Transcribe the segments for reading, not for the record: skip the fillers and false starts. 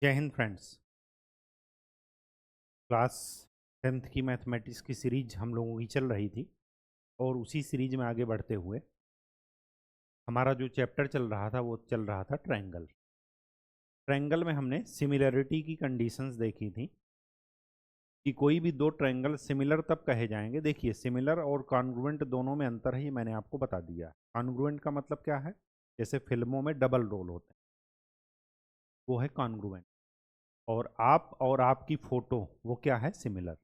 जय Hind friends. Class 10th की mathematics की सीरीज हम लोगों की चल रही थी और उसी सीरीज में आगे बढ़ते हुए हमारा जो चैप्टर चल रहा था वो चल रहा था ट्रायंगल। ट्रायंगल में हमने सिमिलरिटी की कंडीशंस देखी थी कि कोई भी दो ट्रायंगल सिमिलर तब कहे जाएंगे। देखिए, सिमिलर और कॉन्ग्रुएंट दोनों में अंतर है, ये मैंने आपको बता दिया। कॉन्ग्रुएंट का मतलब क्या है? जैसे फिल्मों में डबल रोल होते हैं, वो है कॉन्ग्रुएंट। और आप और आपकी फोटो वो क्या है? सिमिलर।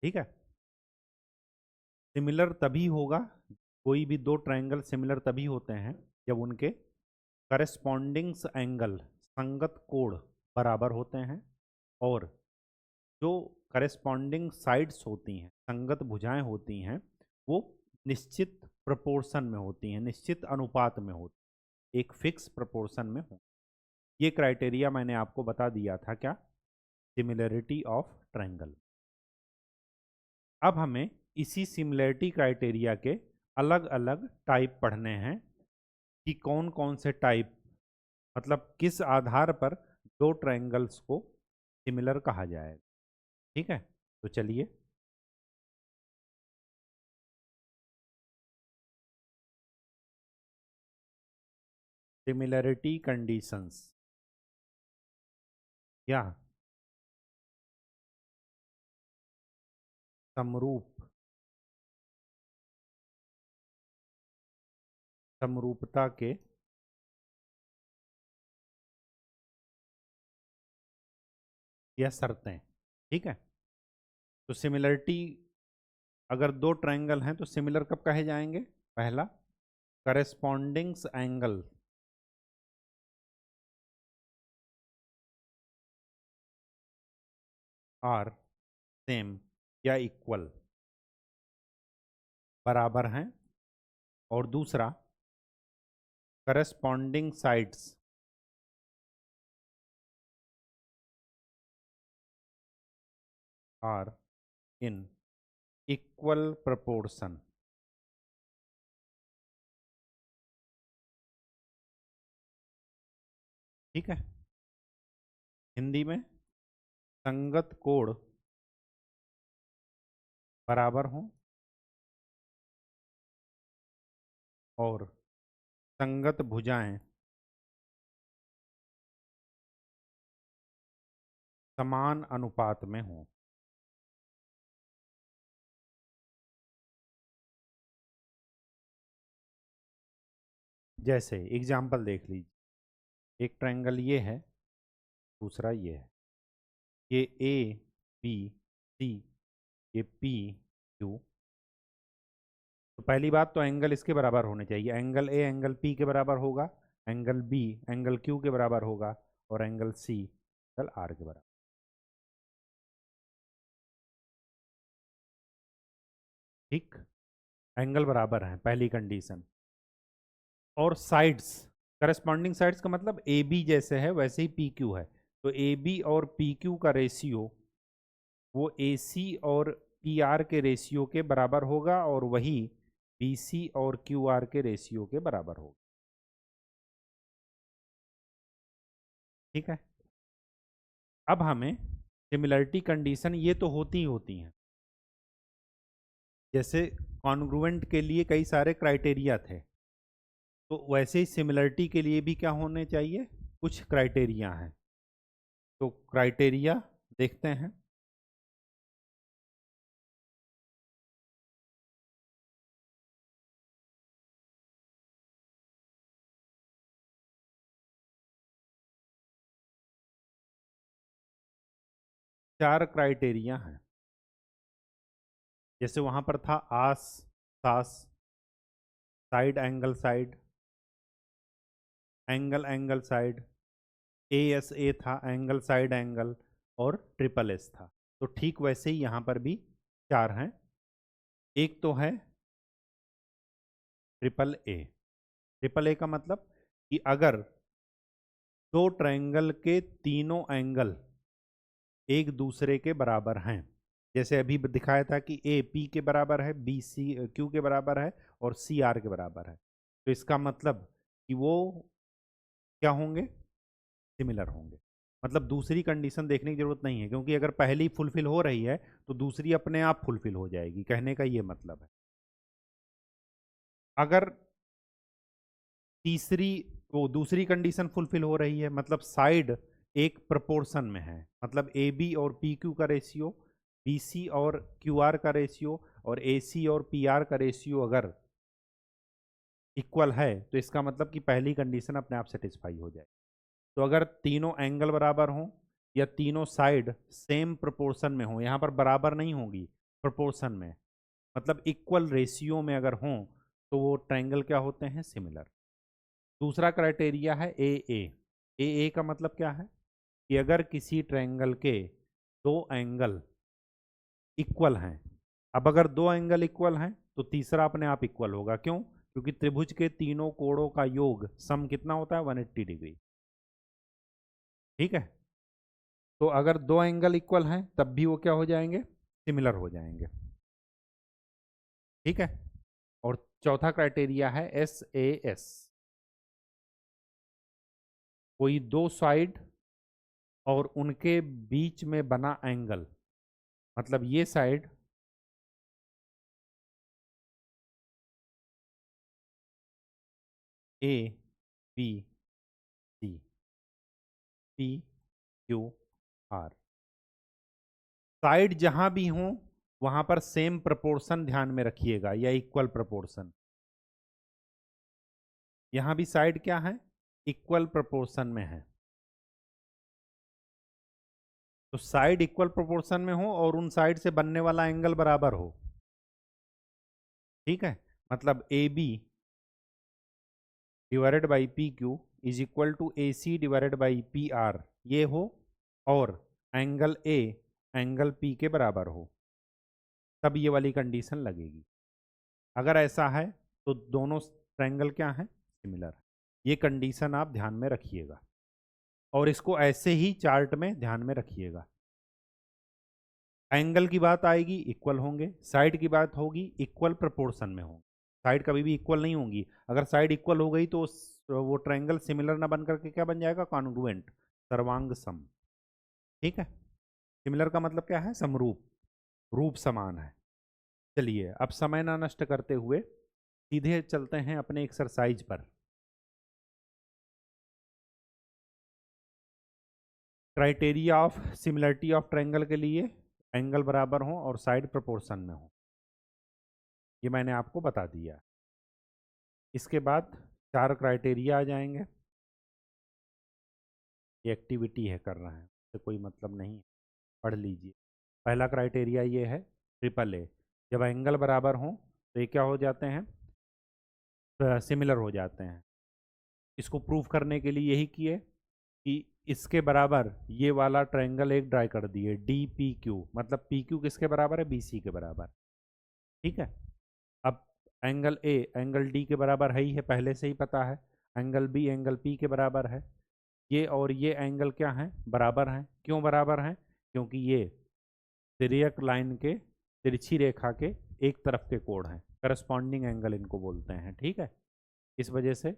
ठीक है। सिमिलर तभी होगा, कोई भी दो ट्रायंगल सिमिलर तभी होते हैं जब उनके करस्पॉन्डिंग्स एंगल, संगत कोण बराबर होते हैं, और जो करस्पॉन्डिंग साइड्स होती हैं, संगत भुजाएं होती हैं, वो निश्चित प्रपोर्शन में होती हैं, निश्चित अनुपात में होती हैं, एक फिक्स प्रपोर्शन में हो। ये क्राइटेरिया मैंने आपको बता दिया था, क्या? Similarity of triangle. अब हमें इसी सिमिलरिटी क्राइटेरिया के अलग अलग टाइप पढ़ने हैं कि कौन कौन से टाइप, मतलब किस आधार पर दो ट्रायंगल्स को सिमिलर कहा जाएगा। ठीक है, तो चलिए। सिमिलरिटी कंडीशंस या समरूप, समरूपता के या शर्तें। ठीक है, तो सिमिलरिटी, अगर दो ट्रायंगल हैं तो सिमिलर कब कहे जाएंगे? पहला, करेस्पॉन्डिंग्स एंगल आर सेम या इक्वल, बराबर हैं। और दूसरा, corresponding sides are in equal proportion. ठीक है, हिंदी में संगत कोण बराबर हों और संगत भुजाएं समान अनुपात में हों। जैसे एग्जाम्पल देख लीजिए, एक ट्रायंगल ये है, दूसरा ये है, ये ए बी सी, ये पी क्यू। तो पहली बात तो एंगल इसके बराबर होने चाहिए। एंगल ए एंगल पी के बराबर होगा, एंगल बी एंगल क्यू के बराबर होगा, और एंगल सी एंगल आर के बराबर। ठीक, एंगल बराबर है, पहली कंडीशन। और साइड्स, करस्पॉन्डिंग साइड्स का मतलब ए बी जैसे है वैसे ही पी क्यू है, तो ए बी और पी क्यू का रेशियो वो ए सी और पी आर के रेशियो के बराबर होगा, और वही बी सी और क्यू आर के रेशियो के बराबर होगा। ठीक है, अब हमें सिमिलरिटी कंडीशन ये तो होती ही होती हैं। जैसे कॉन्ग्रुएंट के लिए कई सारे क्राइटेरिया थे, तो वैसे ही सिमिलरिटी के लिए भी क्या होने चाहिए? कुछ क्राइटेरिया हैं। तो क्राइटेरिया देखते हैं। चार क्राइटेरिया हैं। जैसे वहां पर था आस सास, side angle side, angle angle side, A S A था, एंगल साइड एंगल, और ट्रिपल एस था। तो ठीक वैसे ही यहाँ पर भी चार हैं। एक तो है ट्रिपल ए। ट्रिपल ए का मतलब कि अगर दो ट्रायंगल के तीनों एंगल एक दूसरे के बराबर हैं, जैसे अभी दिखाया था कि ए पी के बराबर है, बी सी क्यू के बराबर है, और सी आर के बराबर है, तो इसका मतलब कि वो क्या होंगे? सिमिलर होंगे। मतलब दूसरी कंडीशन देखने की जरूरत नहीं है, क्योंकि अगर पहली फुलफिल हो रही है तो दूसरी अपने आप फुलफिल हो जाएगी, कहने का ये मतलब है। अगर तीसरी वो दूसरी कंडीशन फुलफिल हो रही है, मतलब साइड एक प्रोपोर्शन में है, मतलब ए बी और पी क्यू का रेशियो, बी सी और क्यू आर का रेशियो और ए सी और पी आर का रेशियो अगर इक्वल है, तो इसका मतलब कि पहली कंडीशन अपने आप सेटिस्फाई हो जाए। तो अगर तीनों एंगल बराबर हों या तीनों साइड सेम प्रोपोर्शन में हो, यहाँ पर बराबर नहीं होगी, प्रोपोर्शन में मतलब इक्वल रेशियो में अगर हों, तो वो ट्रायंगल क्या होते हैं, सिमिलर। दूसरा क्राइटेरिया है ए का मतलब क्या है कि अगर किसी ट्रायंगल के दो एंगल इक्वल हैं, अब अगर दो एंगल इक्वल हैं तो तीसरा अपने आप इक्वल होगा। क्यों? क्योंकि त्रिभुज के तीनों कोणों का योग सम कितना होता है, 180 डिग्री। ठीक है, तो अगर दो एंगल इक्वल हैं तब भी वो क्या हो जाएंगे, सिमिलर हो जाएंगे। ठीक है, और चौथा क्राइटेरिया है SAS, कोई दो साइड और उनके बीच में बना एंगल, मतलब ये साइड ABCPQR, साइड जहां भी हो वहां पर सेम प्रोपोर्शन ध्यान में रखिएगा या इक्वल प्रोपोर्शन। यहां भी साइड क्या है, इक्वल प्रोपोर्शन में है। तो साइड इक्वल प्रोपोर्शन में हो और उन साइड से बनने वाला एंगल बराबर हो। ठीक है, मतलब A B divided by P Q is equal to A C divided by P R, ये हो, और एंगल ए एंगल पी के बराबर हो, तब ये वाली कंडीशन लगेगी। अगर ऐसा है तो दोनों ट्रायंगल क्या हैं, सिमिलर। ये कंडीशन आप ध्यान में रखिएगा और इसको ऐसे ही चार्ट में ध्यान में रखिएगा। एंगल की बात आएगी इक्वल होंगे, साइड की बात होगी इक्वल प्रोपोर्शन में होंगे। साइड कभी भी इक्वल नहीं होंगी, अगर साइड इक्वल हो गई तो वो ट्रायंगल सिमिलर ना बन करके क्या बन जाएगा, कॉन्ग्रुएंट, सर्वांग सम। ठीक है, सिमिलर का मतलब क्या है, समरूप, रूप समान है। चलिए अब समय ना नष्ट करते हुए सीधे चलते हैं अपने एक्सरसाइज पर। Criteria of similarity of triangle के लिए एंगल बराबर हो और साइड प्रोपोर्शन में हो, ये मैंने आपको बता दिया। इसके बाद चार क्राइटेरिया आ जाएंगे। ये एक्टिविटी है, कर रहे हैं, तो कोई मतलब नहीं है, पढ़ लीजिए। पहला क्राइटेरिया ये है ट्रिपल ए, जब एंगल बराबर हों तो ये क्या हो जाते हैं, सिमिलर हो जाते हैं। इसको प्रूव करने के लिए यही किए कि इसके बराबर ये वाला ट्रायंगल एक ड्राई कर दिए, डी पी क्यू, मतलब पी क्यू किसके बराबर है, बी सी के बराबर। ठीक है, अब एंगल ए एंगल डी के बराबर है ही है, पहले से ही पता है। एंगल बी एंगल पी के बराबर है। ये और ये एंगल क्या हैं, बराबर हैं। क्यों बराबर हैं, क्योंकि ये तिर्यक लाइन के, तिरछी रेखा के एक तरफ के कोण हैं, करस्पॉन्डिंग एंगल इनको बोलते हैं। ठीक है, इस वजह से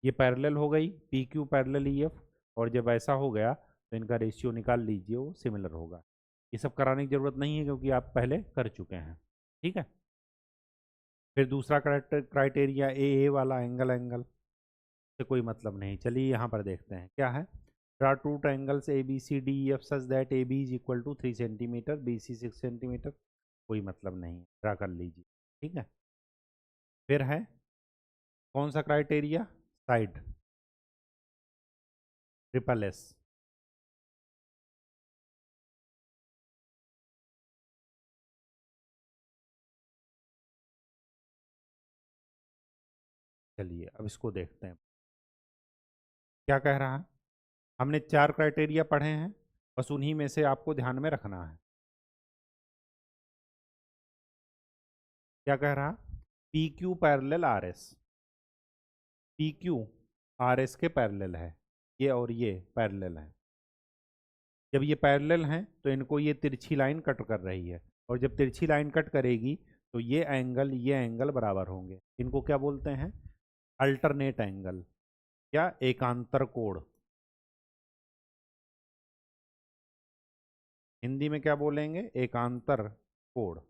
ये पैरेलल हो गई, P Q parallel E F, और जब ऐसा हो गया तो इनका रेशियो निकाल लीजिए, वो सिमिलर होगा। ये सब कराने की जरूरत नहीं है क्योंकि आप पहले कर चुके हैं। ठीक है, फिर दूसरा क्राइटेरिया ए वाला एंगल, एंगल से कोई मतलब नहीं। चलिए यहाँ पर देखते हैं क्या है। Draw two triangles A B C D E F such that A B is equal to 3 centimetre, B C 6 centimetre, कोई मतलब नहीं, ड्रा कर लीजिए। ठीक है, फिर है कौन सा क्राइटेरिया, साइड, ट्रिपल एस। चलिए अब इसको देखते हैं क्या कह रहा है। हमने चार क्राइटेरिया पढ़े हैं, बस उन्हीं में से आपको ध्यान में रखना है। क्या कह रहा, P Q parallel R S, P Q R S के पैरेलल है, ये और ये पैरेलल है। जब ये पैरेलल हैं तो इनको ये तिरछी लाइन कट कर रही है, और जब तिरछी लाइन कट करेगी तो ये एंगल बराबर होंगे। इनको क्या बोलते हैं, अल्टरनेट एंगल या एकांतर कोण। हिंदी में क्या बोलेंगे, एकांतर कोण।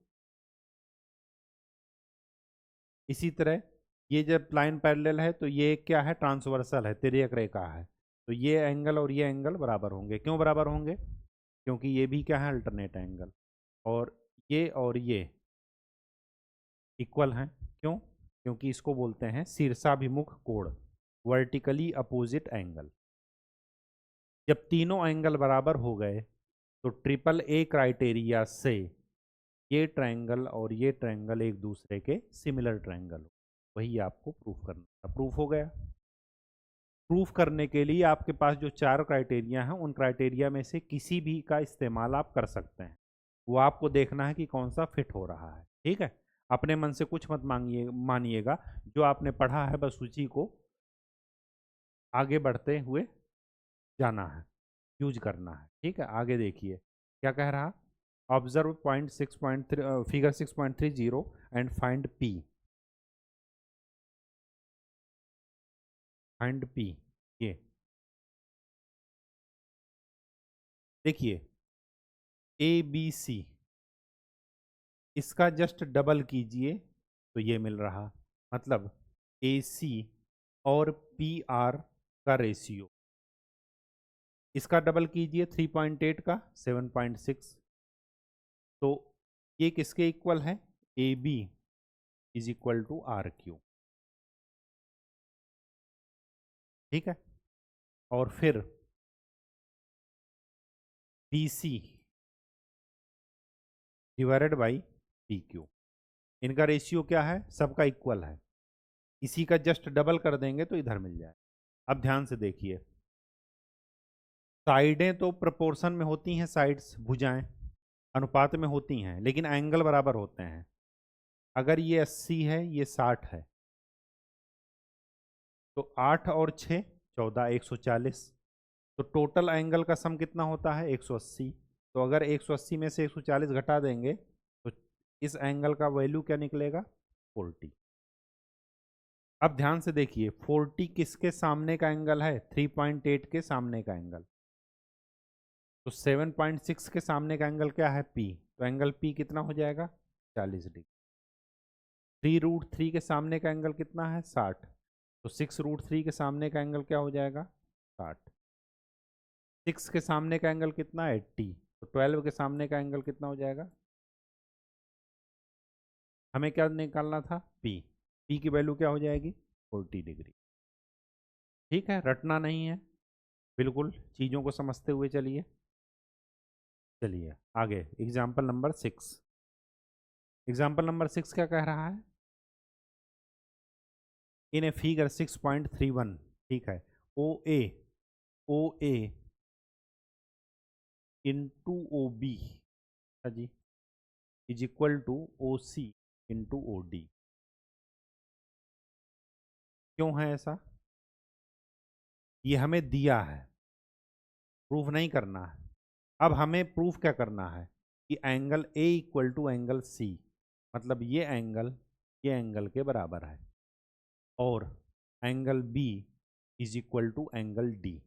इसी तरह ये जब लाइन पैरेलल है तो ये क्या है, ट्रांसवर्सल है, तिर्यक रेखा है, तो ये एंगल और ये एंगल बराबर होंगे। क्यों बराबर होंगे, क्योंकि ये भी क्या है, अल्टरनेट एंगल, और ये इक्वल हैं। क्यों, क्योंकि इसको बोलते हैं शीर्षाभिमुख कोण, वर्टिकली अपोजिट एंगल। जब तीनों एंगल बराबर हो गए तो ट्रिपल ए क्राइटेरिया से ये ट्रायंगल और ये ट्रायंगल एक दूसरे के सिमिलर ट्रायंगल हो, वही आपको प्रूफ करना था। प्रूफ हो गया। प्रूफ करने के लिए आपके पास जो चार क्राइटेरिया हैं उन क्राइटेरिया में से किसी भी का इस्तेमाल आप कर सकते हैं, वो आपको देखना है कि कौन सा फिट हो रहा है। ठीक है, अपने मन से कुछ मत मानिएगा, जो आपने पढ़ा है बस उसी को आगे बढ़ते हुए जाना है, यूज करना है। ठीक है, आगे देखिए क्या कह रहा। Observe point 6.3 figure 6.30 and find P. Find P, ये देखिए ए बी सी, इसका जस्ट डबल कीजिए तो ये मिल रहा, मतलब ए सी और पी आर का रेशियो। इसका डबल कीजिए 3.8 का 7.6, तो ये किसके इक्वल है, A B is equal to R Q. ठीक है, और फिर B C divided by P Q, इनका रेशियो क्या है, सबका इक्वल है, इसी का जस्ट डबल कर देंगे तो इधर मिल जाए। अब ध्यान से देखिए, साइडें तो प्रोपोर्शन में होती हैं, साइड्स भुजाएं अनुपात में होती हैं, लेकिन एंगल बराबर होते हैं। अगर ये 80 है, ये 60 है, तो 8 और 6 14, 140, तो टोटल एंगल का सम कितना होता है, 180। तो अगर 180 में से 140 घटा देंगे तो इस एंगल का वैल्यू क्या निकलेगा, 40। अब ध्यान से देखिए, 40 किसके सामने का एंगल है, 3.8 के सामने का एंगल, तो 7.6 के सामने का एंगल क्या है, पी, तो एंगल पी कितना हो जाएगा, 40 डिग्री। 3√3 के सामने का एंगल कितना है, 60, तो 6√3 के सामने का एंगल क्या हो जाएगा, 60। 6 के सामने का एंगल कितना है, 80, तो 12 के सामने का एंगल कितना हो जाएगा, हमें क्या निकालना था, पी। पी की वैल्यू क्या हो जाएगी, 40 डिग्री। ठीक है, रटना नहीं है, बिल्कुल चीज़ों को समझते हुए चलिए। चलिए आगे, एग्जाम्पल नंबर 6। एग्जाम्पल नंबर 6 क्या कह रहा है, इन ए फिगर 6.31, ठीक है, O A into O B G is equal to O C into O D. क्यों है ऐसा, ये हमें दिया है, प्रूफ नहीं करना है। अब हमें प्रूफ क्या करना है कि angle A equal to angle C, मतलब ये एंगल के बराबर है, और angle B is equal to angle D.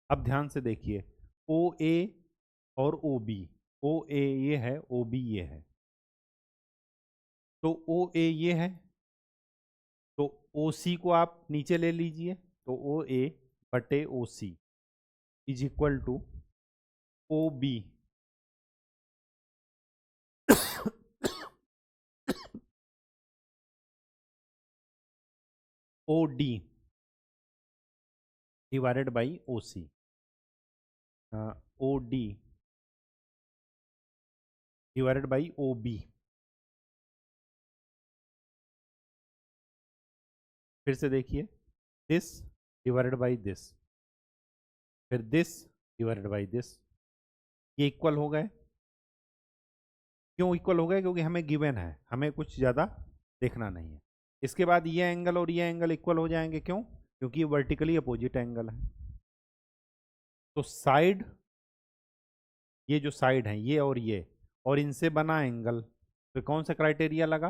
अब ध्यान से देखिए, ओ ए और ओ बी, ओ ए ये है, ओ बी ये है, तो ओ ए ये है, तो ओ सी को आप नीचे ले लीजिए, तो ओ ए बटे O C is equal to O B O D divided by O C, O D divided by O B. फिर से देखिए, दिस डिवाइडेड बाई दिस, फिर दिस डिवाइडेड बाई दिस, ये इक्वल हो गए। क्यों इक्वल हो गए, क्योंकि हमें गिवन है, हमें कुछ ज़्यादा देखना नहीं है। इसके बाद ये एंगल और ये एंगल इक्वल हो जाएंगे, क्यों, क्योंकि ये वर्टिकली अपोजिट एंगल है। तो साइड, ये जो साइड है ये और इनसे बना एंगल, तो कौन सा क्राइटेरिया लगा,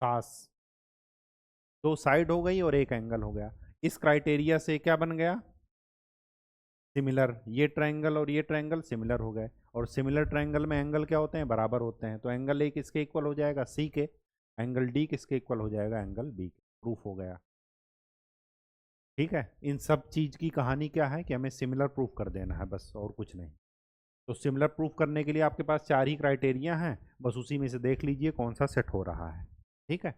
सास, दो साइड हो गई और एक एंगल हो गया। इस क्राइटेरिया से क्या बन गया, सिमिलर, ये ट्रायंगल और ये ट्रायंगल सिमिलर हो गए, और सिमिलर ट्रायंगल में एंगल क्या होते हैं, बराबर होते हैं, तो एंगल ए किसके इक्वल हो जाएगा, सी के, एंगल डी किसके इक्वल हो जाएगा, एंगल बी के। प्रूफ हो गया। ठीक है, इन सब चीज़ की कहानी क्या है कि हमें सिमिलर प्रूफ कर देना है बस, और कुछ नहीं। तो सिमिलर प्रूफ करने के लिए आपके पास 4 ही क्राइटेरिया हैं, बस उसी में से देख लीजिए कौन सा सेट हो रहा है। ठीक है,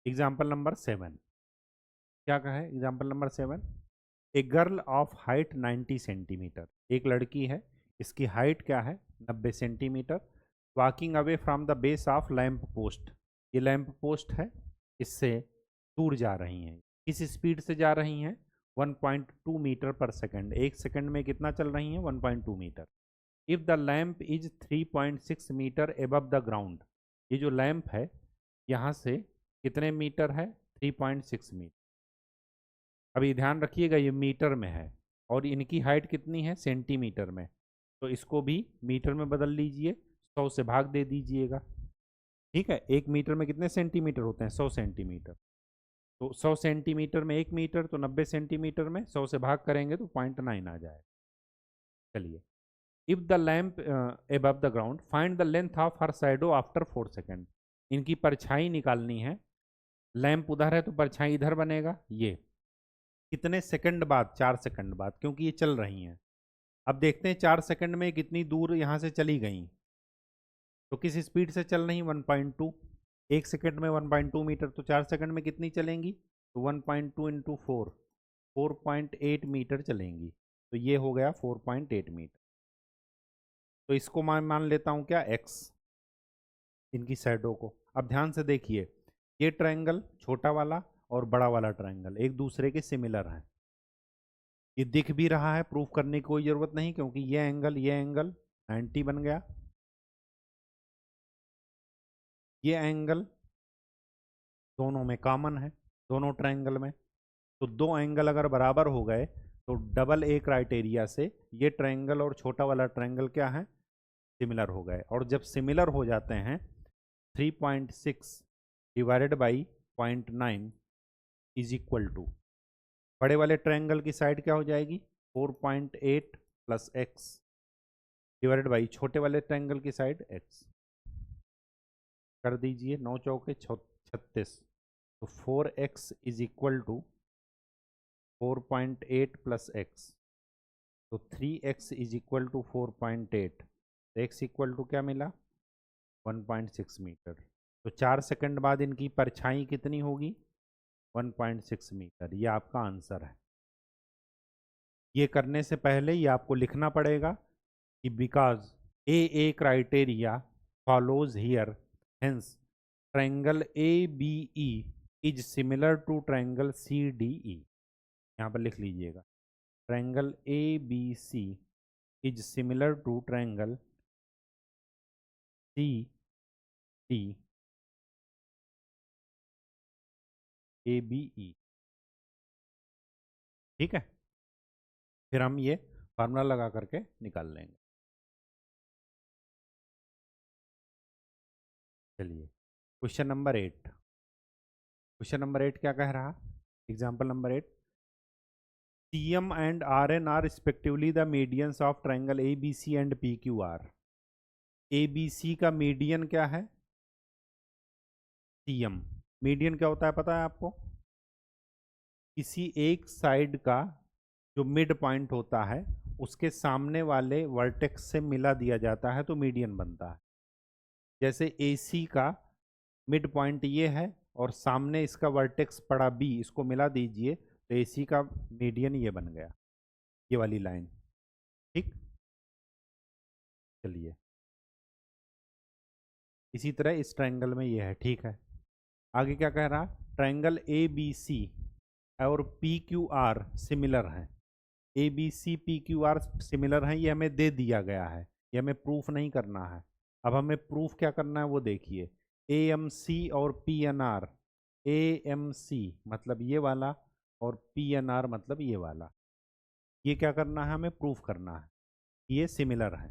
एग्जाम्पल नंबर 7 क्या कहा है, example number 7, a girl of height 90 centimetre, एक लड़की है, इसकी हाइट क्या है, 90 centimetre, walking away from the base of lamp post, ये लैंप पोस्ट है, इससे दूर जा रही हैं, किस स्पीड से जा रही हैं, 1.2 मीटर पर सेकंड, एक सेकंड में कितना चल रही हैं, 1.2 metre. If the lamp is 3.6 metre above the ground, ये जो लैंप है यहाँ से कितने मीटर है, 3.6 मीटर। अभी ध्यान रखिएगा ये मीटर में है, और इनकी हाइट कितनी है, सेंटीमीटर में, तो इसको भी मीटर में बदल लीजिए, 100 से भाग दे दीजिएगा। ठीक है, एक मीटर में कितने सेंटीमीटर होते हैं, 100 सेंटीमीटर, तो 100 सेंटीमीटर में 1 मीटर, तो 90 सेंटीमीटर में 100 से भाग करेंगे तो 0.9 आ जाएगा। चलिए, if the lamp above the ground find the length of her shadow after 4 second, इनकी परछाई निकालनी है, लैंप उधर है तो परछाई इधर बनेगा, ये कितने सेकंड बाद, 4 सेकंड बाद, क्योंकि ये चल रही हैं। अब देखते हैं 4 सेकंड में कितनी दूर यहाँ से चली गई, तो किस स्पीड से चल रही, 1.2, एक सेकंड में 1.2 मीटर, तो 4 सेकंड में कितनी चलेंगी, तो 1.2 इंटू 4, 4.8 मीटर चलेंगी, तो ये हो गया 4.8 मीटर। तो इसको मैं मान लेता हूँ क्या, x, इनकी साइडों को। अब ध्यान से देखिए, ये ट्रायंगल छोटा वाला और बड़ा वाला ट्रायंगल एक दूसरे के सिमिलर हैं, ये दिख भी रहा है, प्रूफ करने की कोई ज़रूरत नहीं, क्योंकि ये एंगल 90 बन गया, ये एंगल दोनों में कॉमन है, दोनों ट्रायंगल में, तो दो एंगल अगर बराबर हो गए तो डबल ए क्राइटेरिया से ये ट्रायंगल और छोटा वाला ट्रायंगल क्या है, सिमिलर हो गए। और जब सिमिलर हो जाते हैं 3.6 divided by 0.9 is equal to, बड़े वाले ट्रायंगल की साइड क्या हो जाएगी, 4.8 प्लस एक्स डिवाइडेड बाई छोटे वाले ट्रायंगल की साइड x, कर दीजिए, 9 चौके 36, तो 4x is equal to 4.8 plus x, तो 3x इज इक्वल टू 4.8, तो x इक्वल टू क्या मिला, 1.6 मीटर। तो 4 सेकंड बाद इनकी परछाई कितनी होगी, 1.6 मीटर, ये आपका आंसर है। ये करने से पहले ये आपको लिखना पड़ेगा कि because a criteria follows here, hence triangle ABE is similar to triangle CDE, यहाँ पर लिख लीजिएगा, triangle ABC is similar to triangle CDABE। ठीक है, फिर हम ये फार्मूला लगा करके निकाल लेंगे। चलिए, क्वेश्चन नंबर 8, क्वेश्चन नंबर 8 क्या कह रहा, example number 8, CM and RN are respectively the medians of triangle ABC and PQR। ABC का मीडियन क्या है, CM, मीडियन क्या होता है पता है आपको, किसी एक साइड का जो मिड पॉइंट होता है उसके सामने वाले वर्टेक्स से मिला दिया जाता है तो मीडियन बनता है। जैसे AC का मिड पॉइंट ये है और सामने इसका वर्टेक्स पड़ा B, इसको मिला दीजिए तो AC का मीडियन ये बन गया, ये वाली लाइन। ठीक, चलिए, इसी तरह इस ट्रायंगल में ये है। ठीक है, आगे क्या कह रहा, ट्रायंगल ABC और PQR सिमिलर हैं, ABC PQR सिमिलर हैं, ये हमें दे दिया गया है, ये हमें प्रूफ नहीं करना है। अब हमें प्रूफ क्या करना है वो देखिए, AMC और PNR, AMC मतलब ये वाला और PNR मतलब ये वाला, ये क्या करना है, हमें प्रूफ करना है, ये सिमिलर है।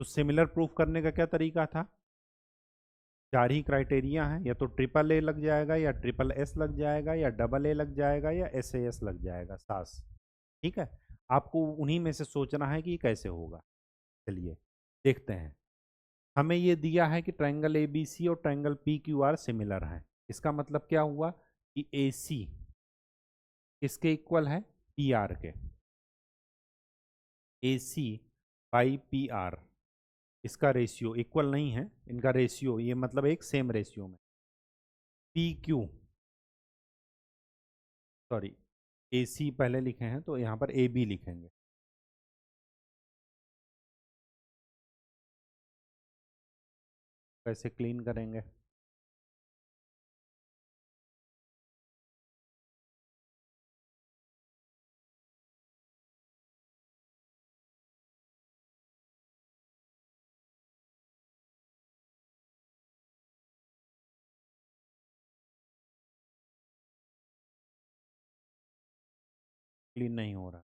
तो सिमिलर प्रूफ करने का क्या तरीका था, 4 ही क्राइटेरिया हैं, या तो ट्रिपल A लग जाएगा, या ट्रिपल S लग जाएगा, या डबल A लग जाएगा, या SAS लग जाएगा, SAS। ठीक है, आपको उन्हीं में से सोचना है कि ये कैसे होगा। चलिए देखते हैं। हमें ये दिया है कि ट्रायंगल ए बी सी और triangle P Q are similar हैं। इसका मतलब क्या हुआ कि ए सी किसके इक्वल है, पी आर के। ए सी बाई पी आर, इसका रेशियो इक्वल नहीं है, इनका रेशियो ये मतलब एक सेम रेशियो में। पी क्यू, सॉरी ए सी पहले लिखे हैं तो यहाँ पर ए बी लिखेंगे। कैसे क्लीन करेंगे, क्लीन नहीं हो रहा,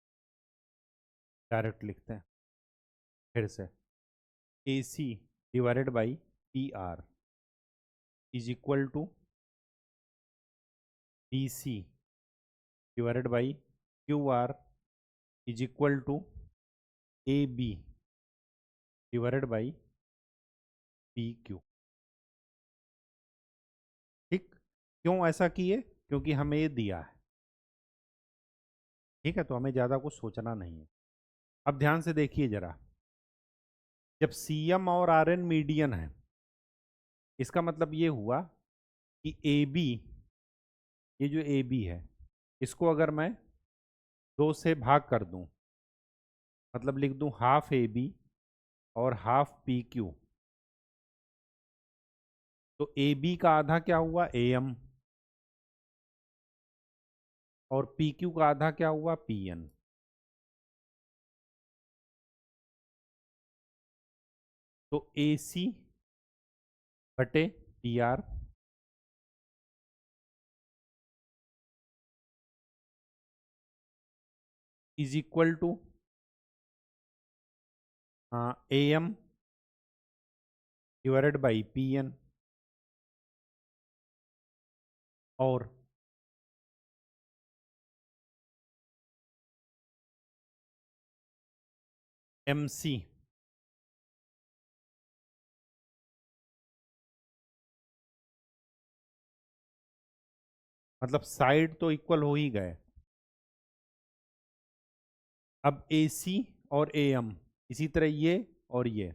डायरेक्ट लिखते हैं फिर से। A C divided by P R is equal to B C divided by Q R is equal to A B divided by P Q. ठीक, क्यों ऐसा किए, क्योंकि हमें ये दिया है। ठीक है, तो हमें ज़्यादा कुछ सोचना नहीं है। अब ध्यान से देखिए जरा, जब सी एम और आर एन मीडियन है, इसका मतलब ये हुआ कि ए बी, ये जो ए बी है, इसको अगर मैं 2 से भाग कर दूं, मतलब लिख दूं हाफ ए बी और हाफ पी क्यू, तो ए बी का आधा क्या हुआ, ए एम, और पी क्यू का आधा क्या हुआ, पी एन। तो ए सी बटे P R is equal to A M divided by P N और एम सी। मतलब साइड तो इक्वल हो ही गए। अब ए सी और ए एम, इसी तरह ये और ये।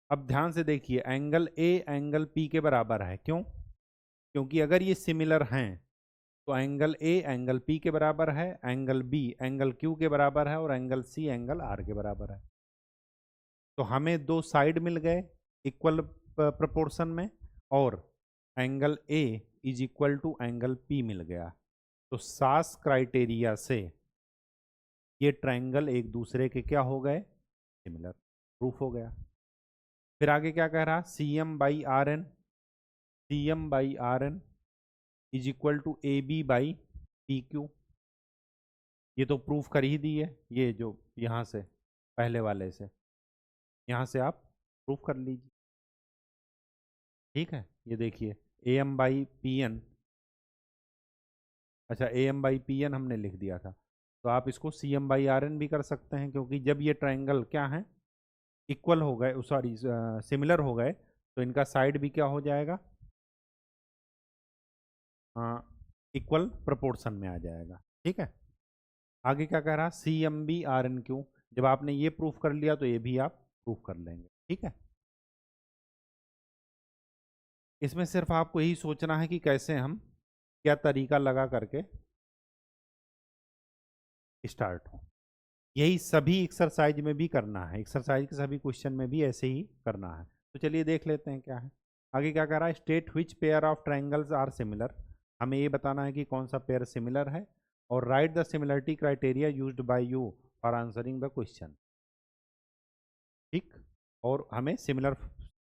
अब ध्यान से देखिए, एंगल ए एंगल पी के बराबर है, क्यों, क्योंकि अगर ये सिमिलर हैं तो एंगल ए एंगल पी के बराबर है, एंगल बी एंगल क्यू के बराबर है और एंगल सी एंगल आर के बराबर है। तो हमें दो साइड मिल गए इक्वल प्रोपोर्शन में, और angle A is equal to angle P मिल गया। तो सास क्राइटेरिया से ये ट्रायंगल एक दूसरे के क्या हो गए, सिमिलर, प्रूफ हो गया। फिर आगे क्या कह रहा, C M by R N, C M by R N is equal to A B by P Q. ये तो प्रूफ कर ही दिए, ये जो यहाँ से पहले वाले से, यहाँ से आप प्रूफ कर लीजिए। ठीक है, ये देखिए A M by P N, अच्छा A M by P N हमने लिख दिया था, तो आप इसको C M by R N भी कर सकते हैं, क्योंकि जब ये ट्रायंगल क्या है, इक्वल हो गए, सॉरी सिमिलर हो गए, तो इनका साइड भी क्या हो जाएगा, इक्वल प्रोपोर्शन में आ जाएगा। ठीक है, आगे क्या कह रहा, C M B R N Q. जब आपने ये प्रूफ कर लिया तो ये भी आप प्रूफ कर लेंगे। ठीक है, इसमें सिर्फ आपको यही सोचना है कि कैसे हम, क्या तरीका लगा करके स्टार्ट हो। यही सभी एक्सरसाइज में भी करना है, एक्सरसाइज के सभी क्वेश्चन में भी ऐसे ही करना है। तो चलिए देख लेते हैं क्या है। आगे क्या कह रहा है, state which pair of triangles are similar. हमें ये बताना है कि कौन सा पेयर सिमिलर है, और right the similarity criteria used by you for answering the question. ठीक, और हमें सिमिलर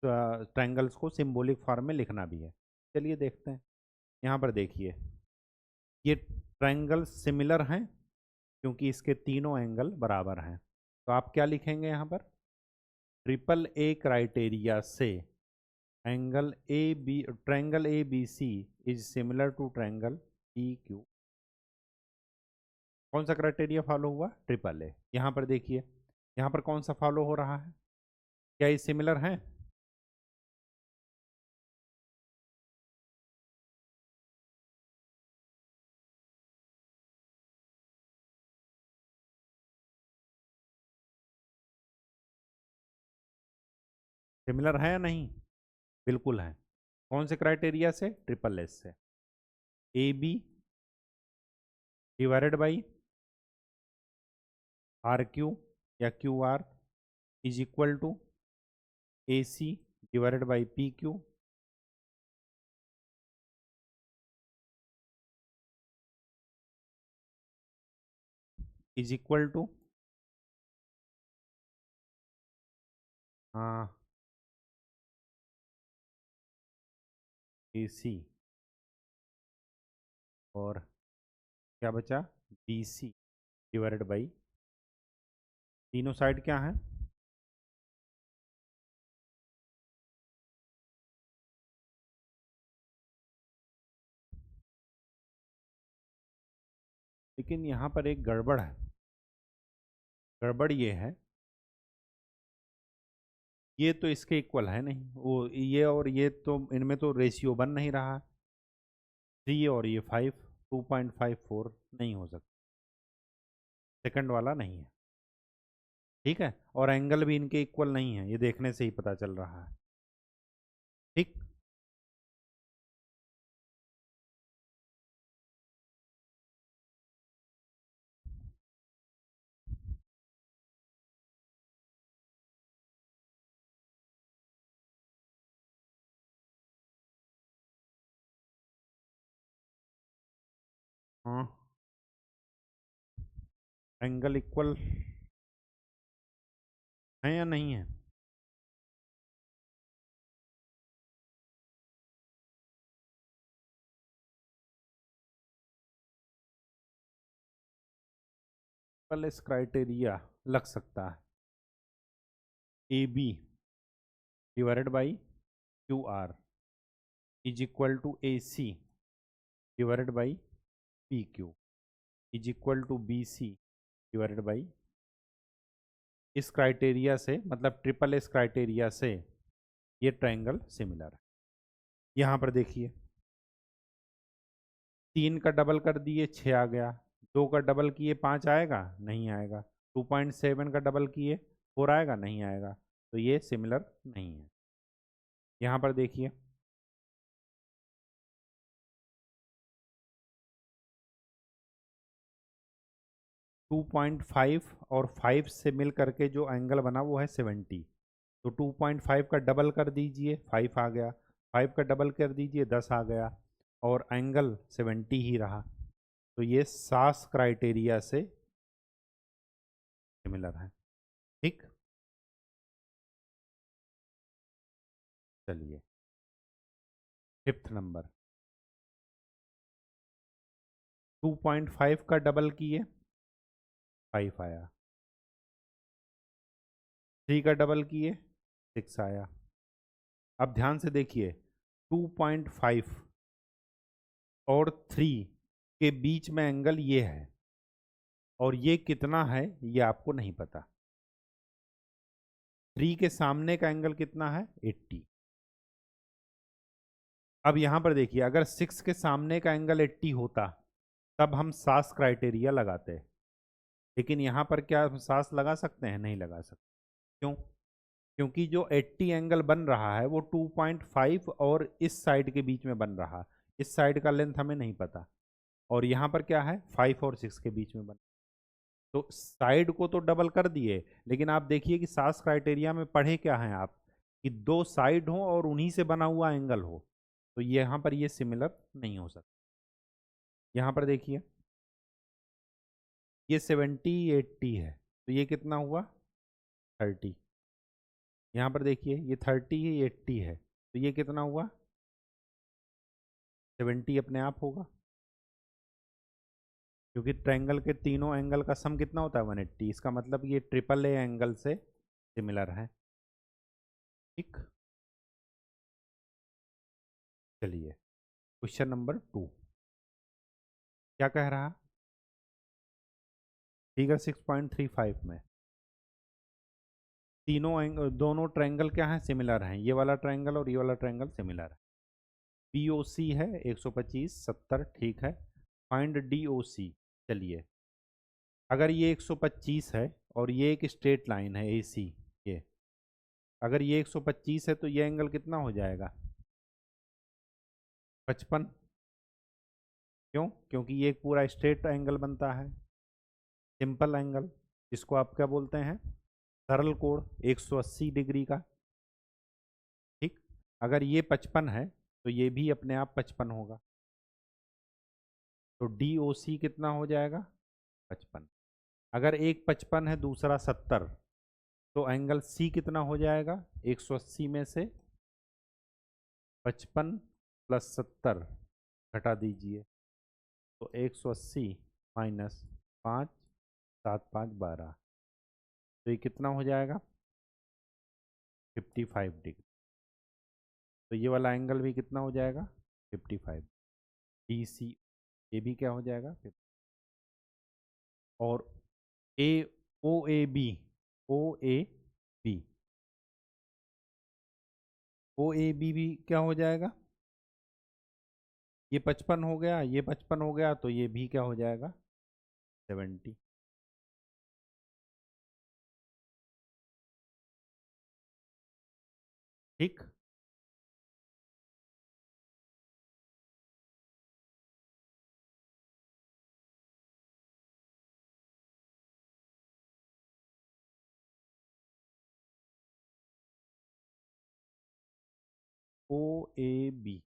ट्रायंगल्स को सिंबॉलिक फॉर्म में लिखना भी है। चलिए देखते हैं। यहाँ पर देखिए, ये ट्रायंगल सिमिलर हैं क्योंकि इसके तीनों एंगल बराबर हैं। तो आप क्या लिखेंगे यहाँ पर, ट्रिपल ए क्राइटेरिया से angle A B, triangle A B C is similar to triangle P Q. कौन सा क्राइटेरिया फॉलो हुआ? Triple A. यहाँ पर देखिए, यहाँ पर कौन सा फॉलो हो रहा है? क्या ये सिमिलर हैं? सिमिलर है या नहीं? बिल्कुल है। कौन से क्राइटेरिया से? ट्रिपल एस से। A B divided by R Q या Q R is equal to A C divided by P Q is equal to A C और क्या बचा? बी सी डिवाइडेड बाई, तीनों साइड क्या है? लेकिन यहाँ पर एक गड़बड़ है। गड़बड़ ये है, ये तो इसके इक्वल है नहीं, वो ये और ये तो इनमें तो रेशियो बन नहीं रहा। 3 और ये 5, 2.54 नहीं हो सकता, सेकंड वाला नहीं है। ठीक है, और एंगल भी इनके इक्वल नहीं है, ये देखने से ही पता चल रहा है। ठीक, हाँ, एंगल इक्वल है या नहीं है? ट्रिपल एस क्राइटेरिया लग सकता है। A B divided by Q R is equal to A C divided by P Q is equal to B C divided by, इस क्राइटेरिया से मतलब ट्रिपल एस क्राइटेरिया से ये ट्रायंगल सिमिलर है। यहाँ पर देखिए, 3 का डबल कर दिए 6 आ गया, 2 का डबल किए 5 आएगा? नहीं आएगा। 2.7 का डबल किए 4 आएगा? नहीं आएगा। तो ये सिमिलर नहीं है। यहाँ पर देखिए, 2.5 और 5 से मिल करके जो एंगल बना वो है 70। तो 2.5 का डबल कर दीजिए 5 आ गया, 5 का डबल कर दीजिए 10 आ गया, और एंगल 70 ही रहा। तो ये सास क्राइटेरिया से सिमिलर है। ठीक, चलिए फिफ्थ नंबर, 2.5 का डबल किए 5 आया, 3 का डबल किए 6 आया। अब ध्यान से देखिए, 2.5 और 3 के बीच में एंगल ये है, और ये कितना है ये आपको नहीं पता। 3 के सामने का एंगल कितना है? 80। अब यहां पर देखिए, अगर 6 के सामने का एंगल 80 होता तब हम सास क्राइटेरिया लगाते, लेकिन यहां पर क्या हम सास लगा सकते हैं? नहीं लगा सकते। क्यों? क्योंकि जो 80 एंगल बन रहा है वो 2.5 और इस साइड के बीच में बन रहा, इस साइड का लेंथ हमें नहीं पता, और यहाँ पर क्या है? 5 और 6 के बीच में बन। तो साइड को तो डबल कर दिए, लेकिन आप देखिए कि सास क्राइटेरिया में पढ़े क्या हैं आप, कि दो साइड हो और उन्हीं से बना हुआ एंगल हो, तो यहाँ पर ये सिमिलर नहीं हो सकता। यहाँ पर देखिए, ये 70 80 है, तो ये कितना हुआ? 30। यहाँ पर देखिए, ये 30 है, ये 80 है, तो ये कितना हुआ? 70 अपने आप होगा, क्योंकि ट्रायंगल के तीनों एंगल का सम कितना होता है? 180। इसका मतलब ये ट्रिपल ए एंगल से सिमिलर है। ठीक, चलिए क्वेश्चन नंबर 2 क्या कह रहा? फिगर 6.35 में दोनों ट्रायंगल क्या हैं, सिमिलर हैं। ये वाला ट्रायंगल और ये वाला ट्रायंगल सिमिलर है। POC है 125 70, ठीक है। Find DOC। चलिए, अगर ये 125 है और ये एक स्ट्रेट लाइन है AC, ये अगर ये 125 है तो ये एंगल कितना हो जाएगा, 55। क्यों? क्योंकि ये एक पूरा स्ट्रेट एंगल बनता है, सिंपल एंगल, जिसको आप क्या बोलते हैं, सरल कोण 180 डिग्री का। ठीक, अगर ये 55 है तो ये भी अपने आप 55 होगा। तो DOC कितना हो जाएगा, 55। अगर एक 55 है दूसरा 70, तो एंगल C कितना हो जाएगा, 180 में से 55 प्लस 70 घटा दीजिए, तो 180 माइनस 5, 7 5 12, तो ये कितना हो जाएगा, 55 डिग्री। तो ये वाला एंगल भी कितना हो जाएगा, 55। DC ये भी क्या हो जाएगा, 50। और OAB OAB भी क्या हो जाएगा, ये 55 हो गया, ये 55 हो गया, तो ये भी क्या हो जाएगा, 70। ठीक, OAB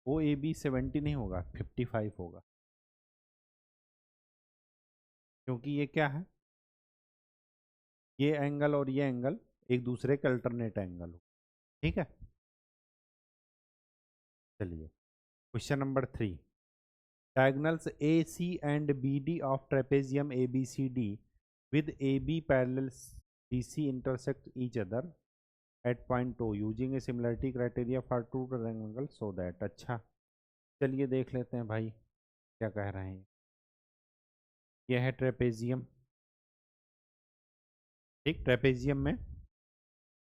OAB 70 नहीं होगा, 55 होगा, क्योंकि ये क्या है, ये एंगल और ये एंगल एक दूसरे के अल्टरनेट एंगल हो। ठीक है, चलिए question number 3। Diagonals AC and BD of trapezium ABCD with AB parallel DC intersect each other at point O using a similarity criteria for two triangles so that। अच्छा, चलिए देख लेते हैं भाई क्या कह रहे हैं। यह है ट्रेपेजियम। ठीक, ट्रेपेजियम में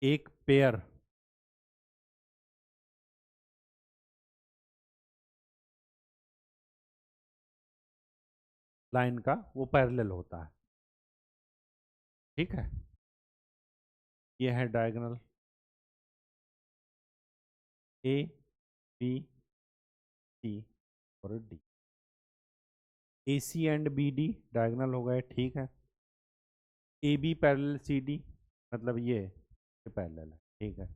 एक पेयर लाइन का वो पैरेलल होता है। ठीक है, ये है डायगोनल ABC और D। AC and BD diagonal हो गए, ठीक है। AB पैरेलल CD, मतलब ये पैरेलल है, ठीक है।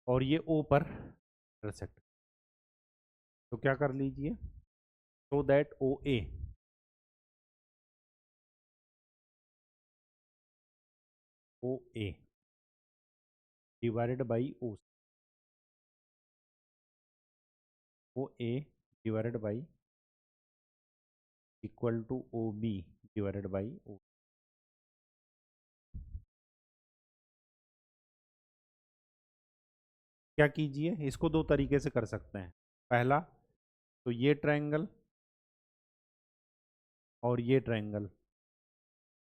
और ये O पर इंटरसेक्ट, तो क्या कर लीजिए, so that OA divided by OA divided by equal to OB divided by O। क्या कीजिए, इसको दो तरीके से कर सकते हैं। पहला, तो ये ट्रायंगल और ये ट्रायंगल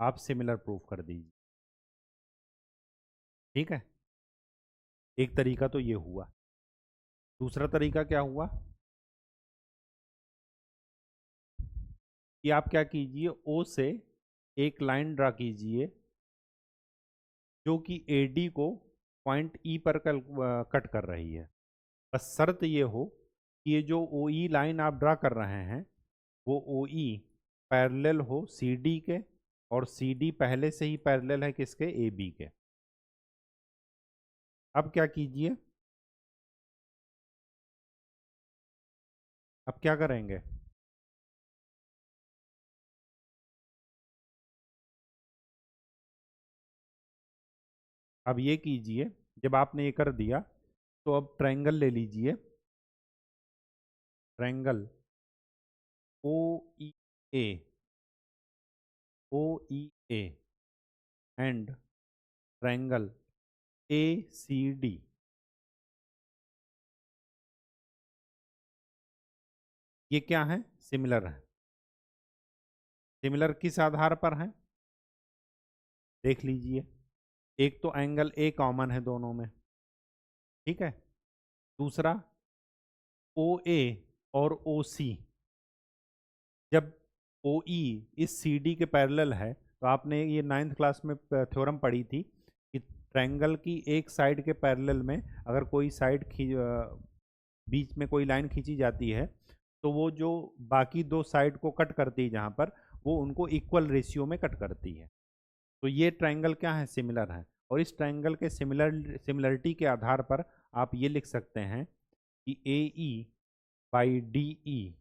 आप सिमिलर प्रूफ कर दीजिए। ठीक है, एक तरीका तो ये हुआ। दूसरा तरीका क्या हुआ कि आप क्या कीजिए, O से एक लाइन ड्रा कीजिए जो कि AD को पॉइंट E पर कट कर रही है। बस शर्त ये हो कि ये जो OE लाइन आप ड्रा कर रहे हैं वो OE पैरेलल हो CD के, और CD पहले से ही पैरेलल है किसके, AB के। अब क्या कीजिए, अब क्या करेंगे, अब ये कीजिए, जब आपने ये कर दिया तो अब ट्रायंगल ले लीजिए, triangle OEA OEA and triangle ACD, ये क्या है? सिमिलर है। सिमिलर किस आधार पर है? देख लीजिए, एक तो एंगल ए कॉमन है दोनों में, ठीक है। दूसरा, OA और OC, जब OE इस CD के पैरेलल है, तो आपने ये 9th क्लास में थ्योरम पढ़ी थी कि ट्रायंगल की एक साइड के पैरेलल में अगर कोई साइड बीच में कोई लाइन खींची जाती है, तो वो जो बाकी दो साइड को कट करती है जहाँ पर, वो उनको इक्वल रेशियो में कट करती है। तो ये ट्रायंगल क्या है? सिमिलर है। और इस ट्रायंगल के सिमिलरिटी के आधार पर आप ये लिख सकते हैं कि AE/DE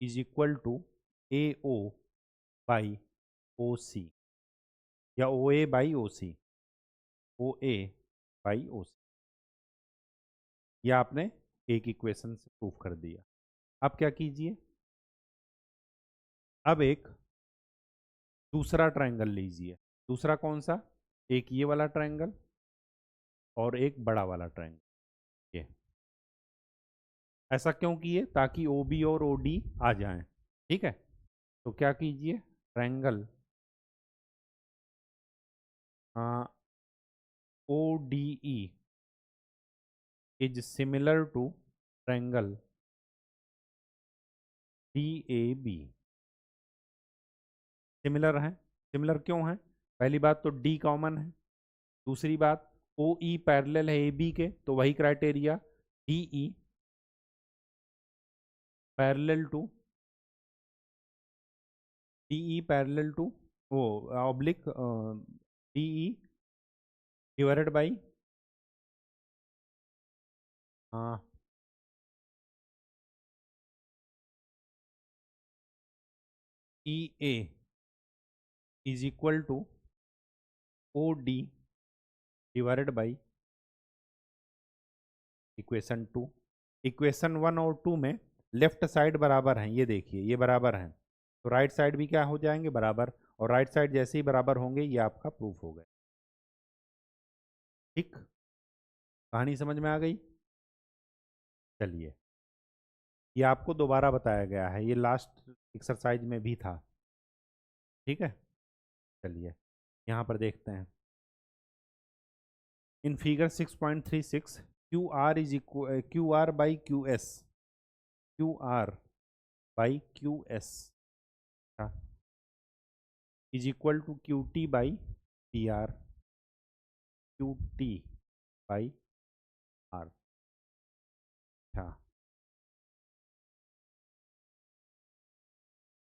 is equal to AO/OC, या OA/OC, OA/OC। ये आपने एक इक्वेशन से प्रूफ कर दिया। अब क्या कीजिए, अब एक दूसरा ट्रायंगल लीजिए। दूसरा कौन सा? एक ये वाला ट्रायंगल और एक बड़ा वाला ट्रायंगल। ये ऐसा क्यों किए? ताकि OB और OD आ जाएं, ठीक है। तो क्या कीजिए, triangle ODE is similar to triangle DAB। Similar है। सिमिलर क्यों है? पहली बात तो D कॉमन है। दूसरी बात, OE पैरेलल है AB के, तो वही criteria. DE parallel to DE parallel to वो oblique DE divided by EA is equal to OD divided by equation 2। Equation 1 और 2 में लेफ्ट साइड बराबर हैं, ये देखिए ये बराबर हैं, तो राइट साइड भी क्या हो जाएंगे? बराबर। और राइट साइड जैसे ही बराबर होंगे, ये आपका प्रूफ हो गया। ठीक, कहानी समझ में आ गई? चलिए, ये आपको दोबारा बताया गया है, ये लास्ट एक्सरसाइज में भी था, ठीक है। चलिए यहाँ पर देखते हैं। In figure 6.36, QR is equal QR/QS, QR/QS is equal to QT/PR, QT/R। अच्छा,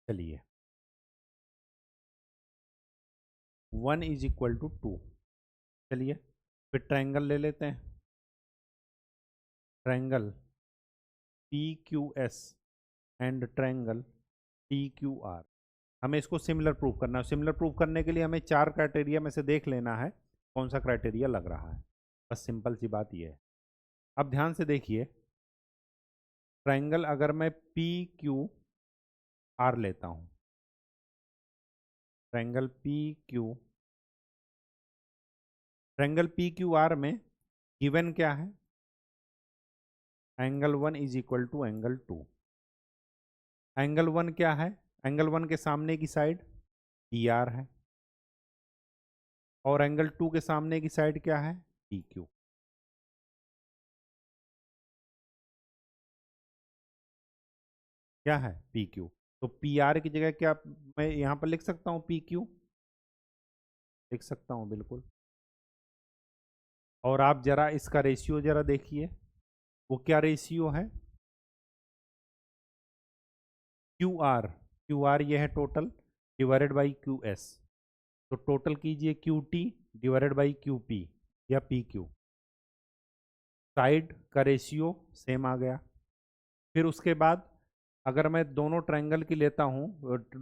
चलिए 1 इज इक्वल टू 2। चलिए फिर ट्रायंगल ले लेते हैं। Triangle PQS and triangle TQR, हमें इसको सिमिलर प्रूफ करना है। सिमिलर प्रूफ करने के लिए हमें 4 क्राइटेरिया में से देख लेना है कौन सा क्राइटेरिया लग रहा है, बस सिंपल सी बात यह है। अब ध्यान से देखिए, ट्रायंगल अगर मैं PQR लेता हूं, ट्रायंगल PQR में गिवन क्या है? Angle 1 is equal to angle 2। Angle 1 क्या है? एंगल 1 के सामने की साइड PR है, और एंगल 2 के सामने की साइड क्या है? PQ। क्या है? PQ। तो PR की जगह क्या मैं यहां पर लिख सकता हूं? PQ लिख सकता हूं, बिल्कुल। और आप जरा इसका रेशियो जरा देखिए, वो क्या रेशियो है? QR ये है टोटल, डिवाइडेड बाई QS। तो टोटल कीजिए QT डिवाइडेड बाई QP या PQ। साइड का रेशियो सेम आ गया। फिर उसके बाद अगर मैं दोनों ट्रायंगल की लेता हूं,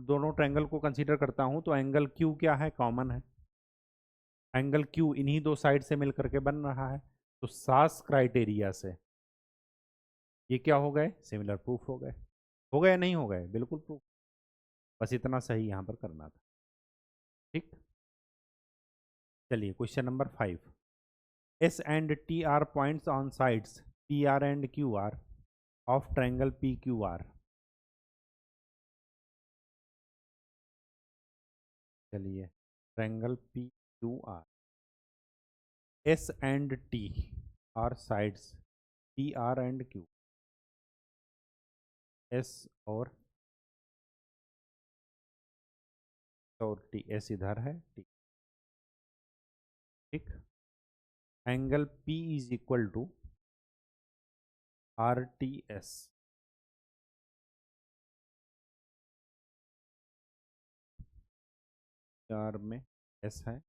दोनों ट्रायंगल को कंसीडर करता हूं, तो एंगल Q क्या है? कॉमन है। एंगल Q इन्हीं दो साइड से मिलकर के बन रहा है। तो सास क्राइटेरिया से ये क्या हो गए? सिमिलर प्रूफ हो गए। हो गए? नहीं हो गए? बिल्कुल प्रूफ। बस इतना सही यहाँ पर करना था। ठीक, चलिए question number 5। S and T are points on sides P R and Q R of triangle P Q R. चलिए, triangle P Q R, S and T are sides P R and Q, S और T, S इधर है, T, ठीक। Angle P is equal to R T S, R में S है,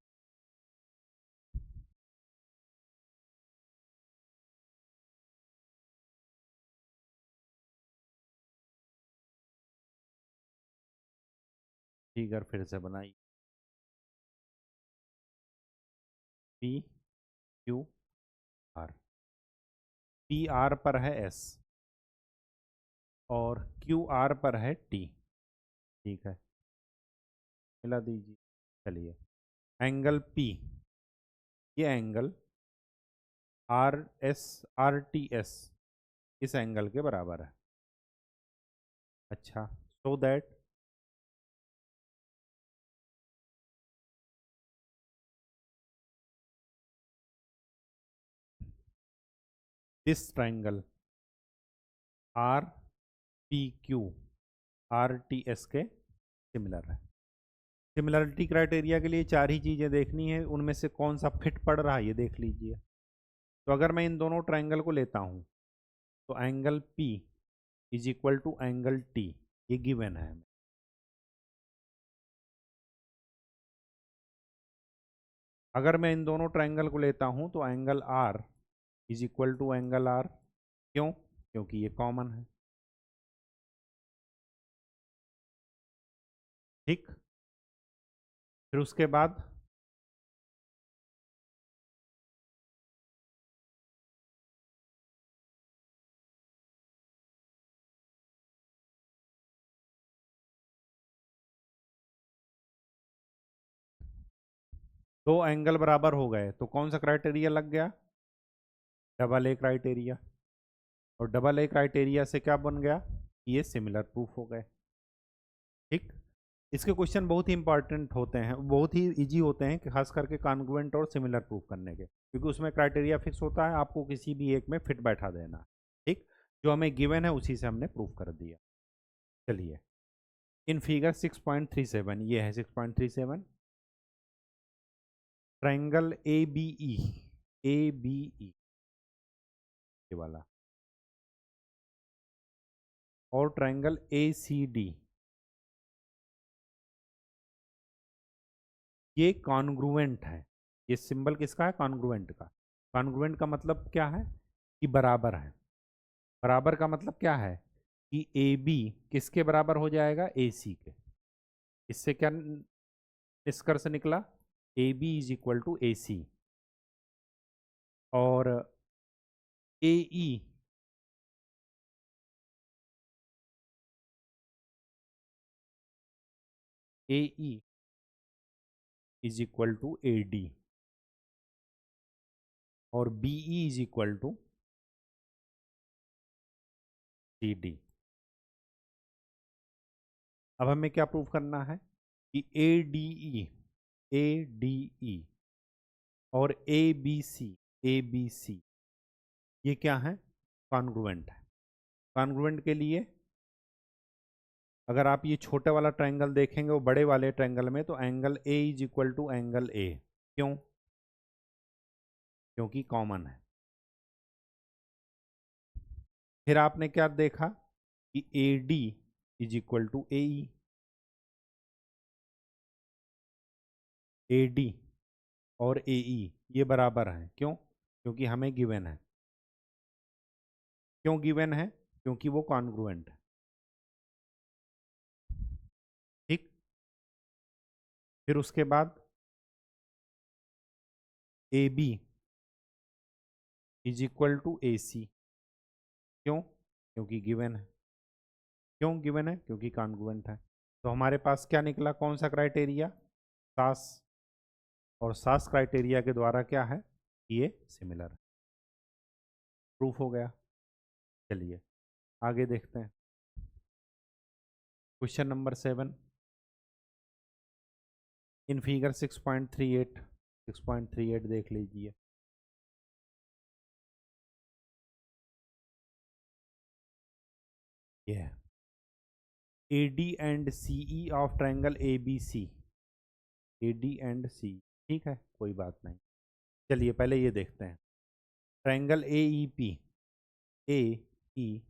figure फिर से बनाई, P Q R, P R पर है एस और क्यू आर पर है टी, ठीक है, मिला दीजिए। चलिए, एंगल पी, ये angle R S, are T S इस एंगल के बराबर है। अच्छा, so that this triangle R P Q are T S के सिमिलर है। सिमिलरिटी क्राइटेरिया के लिए चार ही चीज़ें देखनी है, उनमें से कौन सा फिट पड़ रहा है ये देख लीजिए। तो अगर मैं इन दोनों ट्रायंगल को लेता हूँ तो angle P is equal to angle T, ये गिवन है। अगर मैं इन दोनों ट्रायंगल को लेता हूँ तो angle R is equal to angle R, क्यों? क्योंकि ये कॉमन है, ठीक। फिर उसके बाद दो एंगल बराबर हो गए तो कौन सा क्राइटेरिया लग गया? Double A criteria. और डबल ए क्राइटेरिया से क्या बन गया? ये सिमिलर प्रूफ हो गए, ठीक। इसके क्वेश्चन बहुत ही इंपॉर्टेंट होते हैं, बहुत ही इजी होते हैं, खास करके कॉन्ग्रुएंट और सिमिलर प्रूफ करने के, क्योंकि उसमें क्राइटेरिया फिक्स होता है, आपको किसी भी एक में फिट बैठा देना, ठीक। जो हमें गिवन है उसी से हमने प्रूफ कर दिया। चलिए, इन फिगर 6.37, ये है 6.37, triangle A B E, A B E ये वाला, और ट्रायंगल ए सी डी, ये कॉन्ग्रुएंट है। ये सिंबल किसका है? कॉन्ग्रुएंट का। कॉन्ग्रुएंट का मतलब क्या है? कि बराबर है। बराबर का मतलब क्या है? कि ए बी किसके बराबर हो जाएगा? ए सी के। इससे क्या निष्कर्ष निकला? A B is equal to A C, और A E A E is equal to A D, और B E is equal to C D. अब हमें क्या प्रूव करना है? कि ए डी ई और ए बी सी ये क्या है? कॉन्ग्रुएंट है। कॉन्ग्रुएंट के लिए अगर आप ये छोटे वाला ट्रायंगल देखेंगे वो बड़े वाले ट्रायंगल में, तो angle A is equal to angle A, क्यों? क्योंकि कॉमन है। फिर आपने क्या देखा? कि A D is equal to A E, A D और ए ई ये बराबर हैं, क्यों? क्योंकि हमें गिवन है। क्यों गिवन है? क्योंकि वो कॉन्ग्रुएंट है, ठीक। फिर उसके बाद A B is equal to A C, क्यों? क्योंकि गिवन है। क्यों गिवन है? क्योंकि कॉन्ग्रुएंट है। तो हमारे पास क्या निकला? कौन सा क्राइटेरिया? सास। और सास क्राइटेरिया के द्वारा क्या है? ये सिमिलर है। प्रूफ हो गया। चलिए आगे देखते हैं। क्वेश्चन नंबर 7 इन फिगर 6.38 देख लीजिए। ये है AD and CE of triangle ABC। AD and C, ठीक है, कोई बात नहीं। चलिए पहले ये देखते हैं। ट्रायंगल AEP, AEP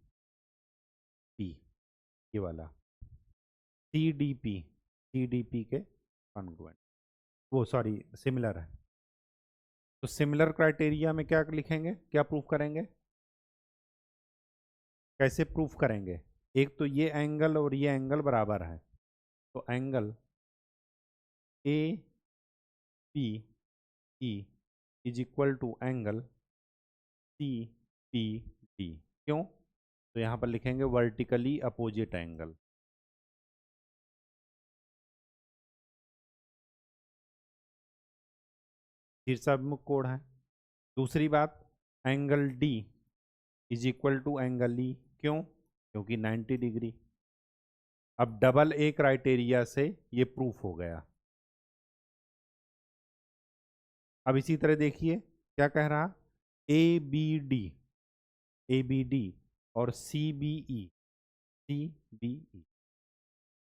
ये वाला, CDP के कॉन्ग्रुएंट, वो सॉरी सिमिलर है। तो सिमिलर क्राइटेरिया में क्या लिखेंगे, क्या प्रूफ करेंगे, कैसे प्रूफ करेंगे? एक तो ये एंगल और ये एंगल बराबर है, तो angle APE is equal to angle CPD। क्यों? तो यहाँ पर लिखेंगे वर्टिकली अपोजिट एंगल। शीर्षाभिमुख कोण है। दूसरी बात, angle D is equal to angle E। क्यों? क्योंकि 90 डिग्री। अब डबल ए क्राइटेरिया से ये प्रूफ हो गया। अब इसी तरह देखिए क्या कह रहा, ए बी डी और सी बी ई,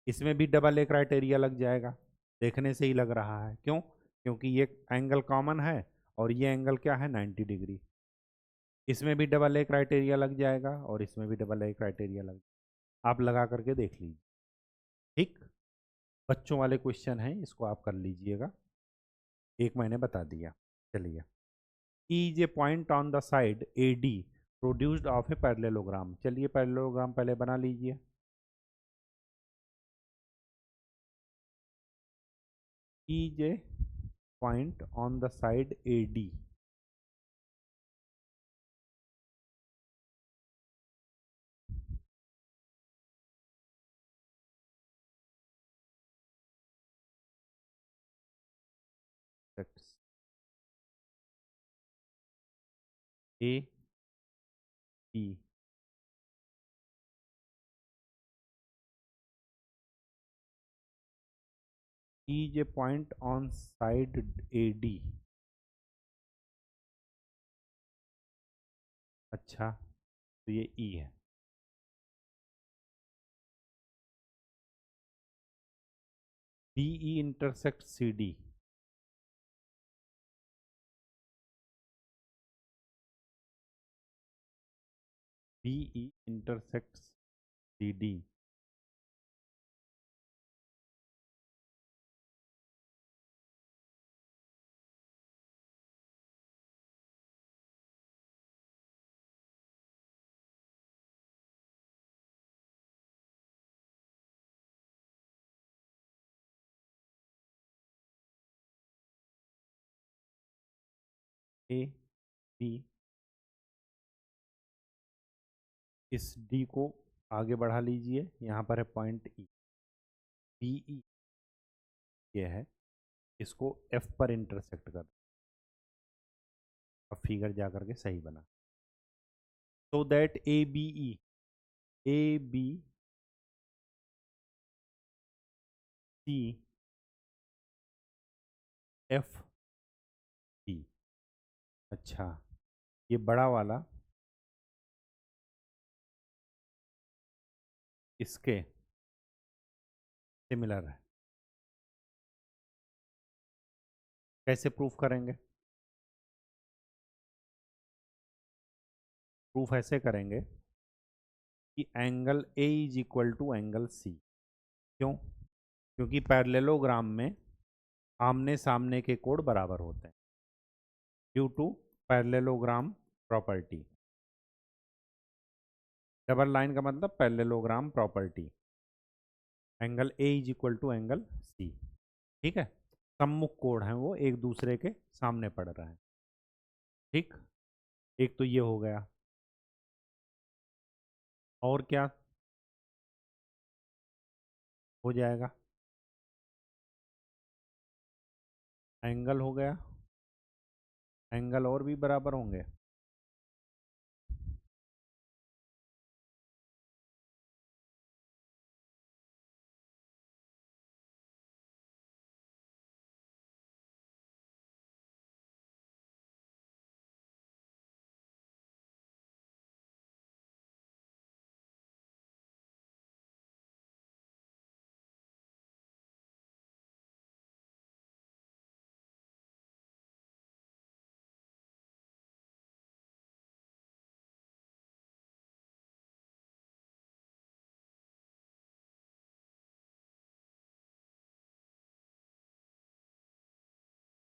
इसमें भी डबल ए क्राइटेरिया लग जाएगा। देखने से ही लग रहा है। क्यों? क्योंकि ये एंगल कॉमन है और ये एंगल क्या है, 90 डिग्री। इसमें भी डबल ए क्राइटेरिया लग जाएगा और इसमें भी डबल ए क्राइटेरिया लग, आप लगा करके देख लीजिए। ठीक, बच्चों वाले क्वेश्चन हैं, इसको आप कर लीजिएगा, एक मैंने बता दिया। चलिए, is a point on the side AD produced of a parallelogram. चलिए पैरेललोग्राम पहले बना लीजिए। Is a point on the side AD, AD is a point on side AD। अच्छा, तो ये E है। BE intersect CD, BE intersect CD, AB, इस D को आगे बढ़ा लीजिए, यहाँ पर है पॉइंट E। BE ये है, इसको F पर इंटरसेक्ट कर। अब फिगर जा करके सही बना। so that ABCFD, अच्छा, ये बड़ा वाला इसके सिमिलर है। कैसे प्रूफ करेंगे? प्रूफ ऐसे करेंगे कि angle A is equal to angle C। क्यों? क्योंकि पैरेललोग्राम में आमने सामने के कोण बराबर होते हैं, due to parallelogram property. Double line का मतलब parallelogram property. Angle A is equal to angle C, ठीक है। सम्मुख कोण है, वो एक दूसरे के सामने पड़ रहा है। ठीक, एक तो ये हो गया। और क्या हो जाएगा? एंगल हो गया, एंगल और भी बराबर होंगे।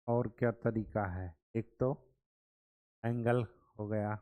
और क्या तरीका है? एक तो एंगल हो गया,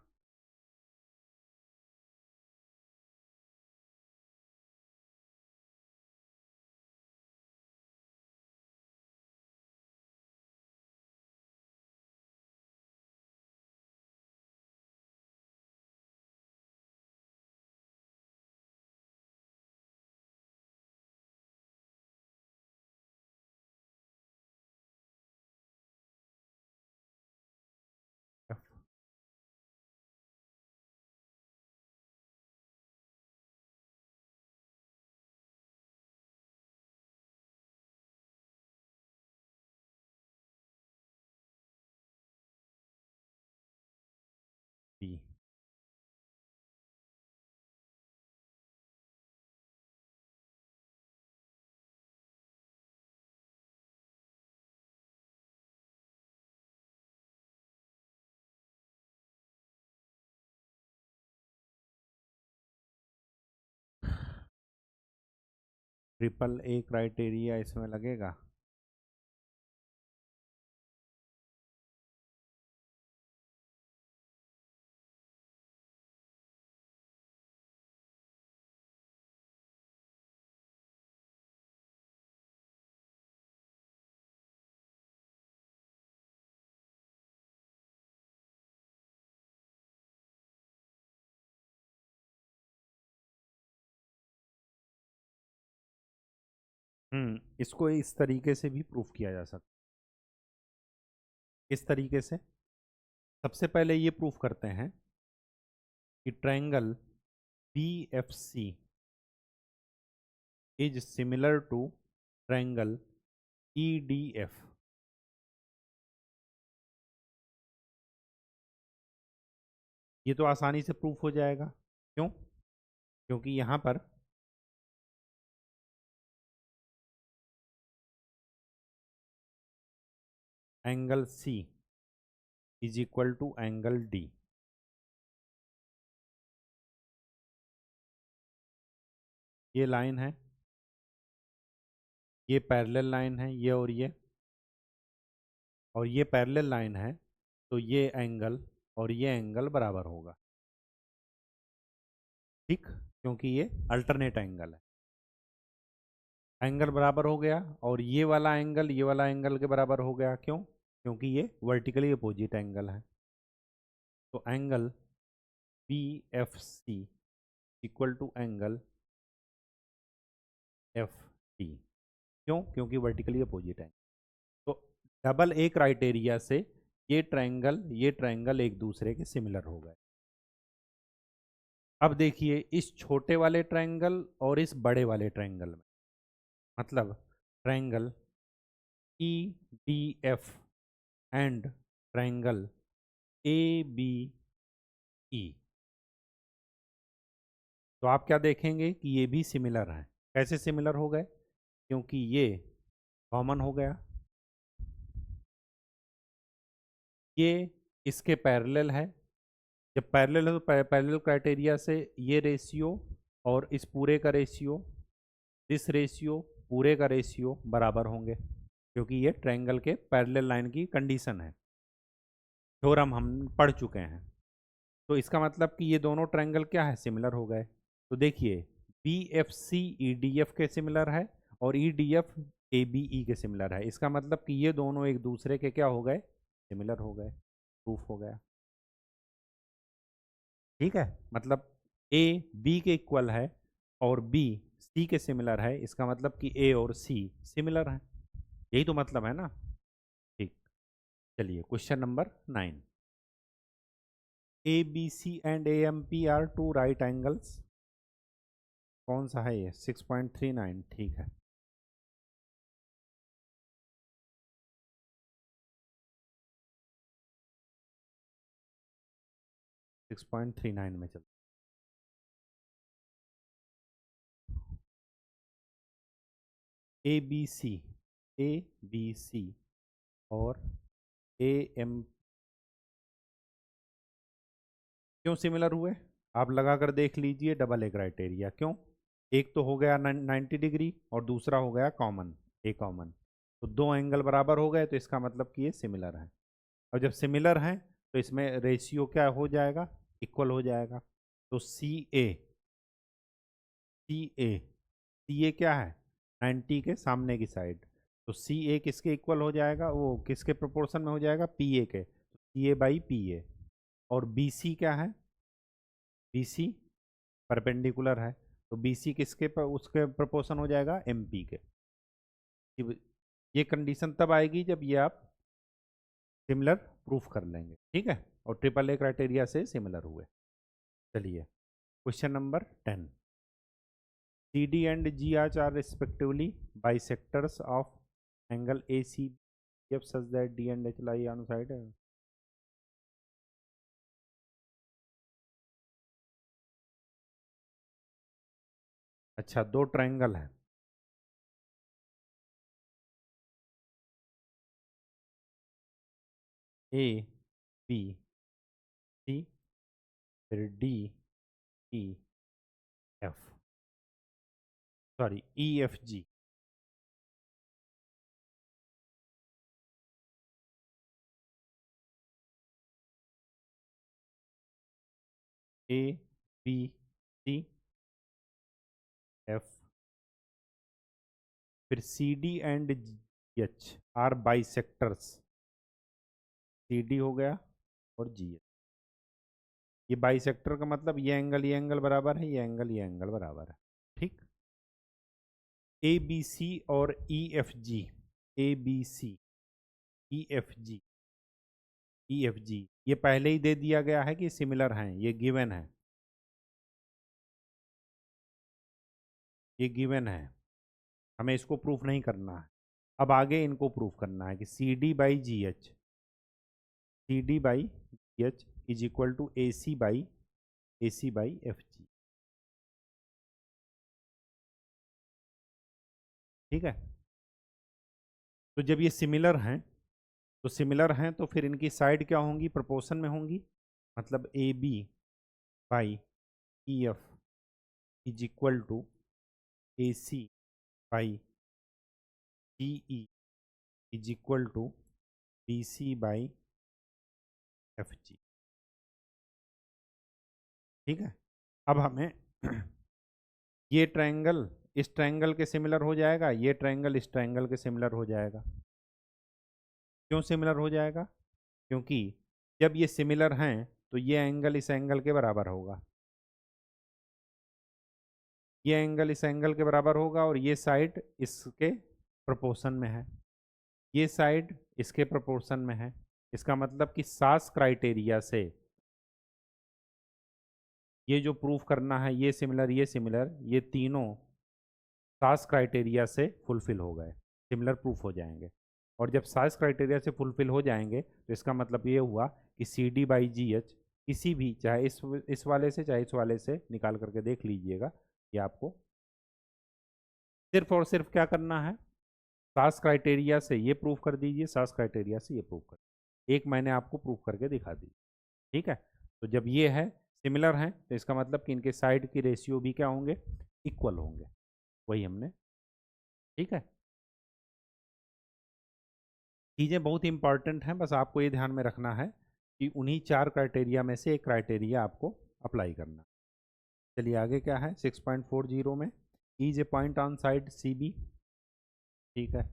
F B. Triple A criteria इसमें लगेगा। इसको इस तरीके से भी प्रूफ किया जा सकता है। इस तरीके से सबसे पहले ये प्रूफ करते हैं कि triangle B F C is similar to triangle E D F. ये तो आसानी से प्रूफ हो जाएगा। क्यों? क्योंकि यहाँ पर angle C is equal to angle D. ये लाइन है, ये पैरेलल लाइन है, ये और ये पैरेलल लाइन है, तो ये एंगल और ये एंगल बराबर होगा। ठीक, क्योंकि ये अल्टरनेट एंगल है। एंगल बराबर हो गया, और ये वाला एंगल ये वाला एंगल के बराबर हो गया। क्यों? क्योंकि ये वर्टिकली अपोजिट एंगल है। तो angle B F C equal to angle F D. क्यों? क्योंकि वर्टिकली अपोजिट है। तो डबल ए क्राइटेरिया से ये ट्रायंगल एक दूसरे के सिमिलर हो गए। अब देखिए इस छोटे वाले ट्रायंगल और इस बड़े वाले ट्रायंगल में, मतलब triangle E D F and triangle A B E, तो आप क्या देखेंगे कि ये भी सिमिलर हैं। कैसे सिमिलर हो गए? क्योंकि ये कॉमन हो गया, ये इसके पैरेलल है। जब पैरेलल है तो पैरेलल क्राइटेरिया से ये रेशियो और इस पूरे का रेशियो, दिस रेशियो, पूरे का रेशियो बराबर होंगे, क्योंकि ये ट्रायंगल के पैरेलल लाइन की कंडीशन है। थ्योरम हम पढ़ चुके हैं। तो इसका मतलब कि ये दोनों ट्रायंगल क्या है? सिमिलर हो गए। तो देखिए B F C E D F के सिमिलर है और E D F A B E के सिमिलर है। इसका मतलब कि ये दोनों एक दूसरे के क्या हो गए? सिमिलर हो गए। प्रूफ हो गया। ठीक है, मतलब ए बी के इक्वल है और बी सी के सिमिलर है। इसका मतलब कि ए और सी सिमिलर है। यही तो मतलब है ना। ठीक। चलिए question number 9, ABC and AMP are two right angles. कौन सा है ये? 6.39, ठीक है। सिक्स पॉइंट थ्री नाइन में चल। ए बी सी और AM क्यों सिमिलर हुए? आप लगा कर देख लीजिए डबल ए क्राइटेरिया। क्यों? एक तो हो गया 90 डिग्री और दूसरा हो गया कॉमन, ए कॉमन। तो दो एंगल बराबर हो गए, तो इसका मतलब कि ये सिमिलर है। और जब सिमिलर हैं तो इसमें रेशियो क्या हो जाएगा? इक्वल हो जाएगा। तो सी ए क्या है? 90 के सामने की साइड। तो CA किसके इक्वल हो जाएगा? वो किसके प्रोपोर्शन में हो जाएगा? PA के। तो CA/PA। और BC क्या है? BC परपेंडिकुलर है, तो BC किसके उसके प्रोपोर्शन हो जाएगा? MP के। ये कंडीशन तब आएगी जब ये आप सिमिलर प्रूफ कर लेंगे, ठीक है। और ट्रिपल ए क्राइटेरिया से सिमिलर हुए। चलिए question number 10, CD and GH are respectively bisectors of angle ACF such that D and H lie on side। अच्छा, दो ट्रायंगल है। ABC, फिर DEF, सॉरी EFG। ABCF, फिर CD and GH are bisectors. CD हो गया और GH। ये bisector का मतलब ये एंगल बराबर है, ये एंगल बराबर है, ठीक। ABC और EFG, ABC EFG EFG ये पहले ही दे दिया गया है कि सिमिलर हैं, ये गिवन है, ये गिवन है। हमें इसको प्रूफ नहीं करना है। अब आगे इनको प्रूफ करना है कि CD/GH is equal to AC/FG, ठीक है। तो जब ये सिमिलर हैं तो फिर इनकी साइड क्या होंगी? प्रोपोर्शन में होंगी। मतलब AB/EF is equal to AC/GE is equal to BC/FG, ठीक है। अब हमें ये ट्रायंगल इस ट्रायंगल के सिमिलर हो जाएगा, ये ट्रायंगल इस ट्रायंगल के सिमिलर हो जाएगा। क्यों सिमिलर हो जाएगा? क्योंकि जब ये सिमिलर हैं तो ये एंगल इस एंगल के बराबर होगा, ये एंगल इस एंगल के बराबर होगा, और ये साइड इसके प्रोपोर्शन में है, ये साइड इसके प्रोपोर्शन में है। इसका मतलब कि सास क्राइटेरिया से ये जो प्रूफ करना है, ये तीनों सास क्राइटेरिया से फुलफिल हो गए, सिमिलर प्रूफ हो जाएंगे। और जब सास क्राइटेरिया से फुलफिल हो जाएंगे तो इसका मतलब ये हुआ कि CD/GH किसी भी, चाहे इस वाले से चाहे इस वाले से निकाल करके देख लीजिएगा, ये आपको सिर्फ और सिर्फ क्या करना है? सास क्राइटेरिया से ये प्रूफ कर दीजिए, सास क्राइटेरिया से ये प्रूफ कर, एक मैंने आपको प्रूफ करके दिखा दी, ठीक है। तो जब ये है सिमिलर हैं तो इसका मतलब कि इनके साइड की रेशियो भी क्या होंगे? इक्वल होंगे, वही हमने, ठीक है। चीज़ें बहुत इंपॉर्टेंट हैं, बस आपको ये ध्यान में रखना है कि उन्हीं चार क्राइटेरिया में से एक क्राइटेरिया आपको अप्लाई करना। चलिए आगे क्या है 6.40 में, is a point on side CB, ठीक है,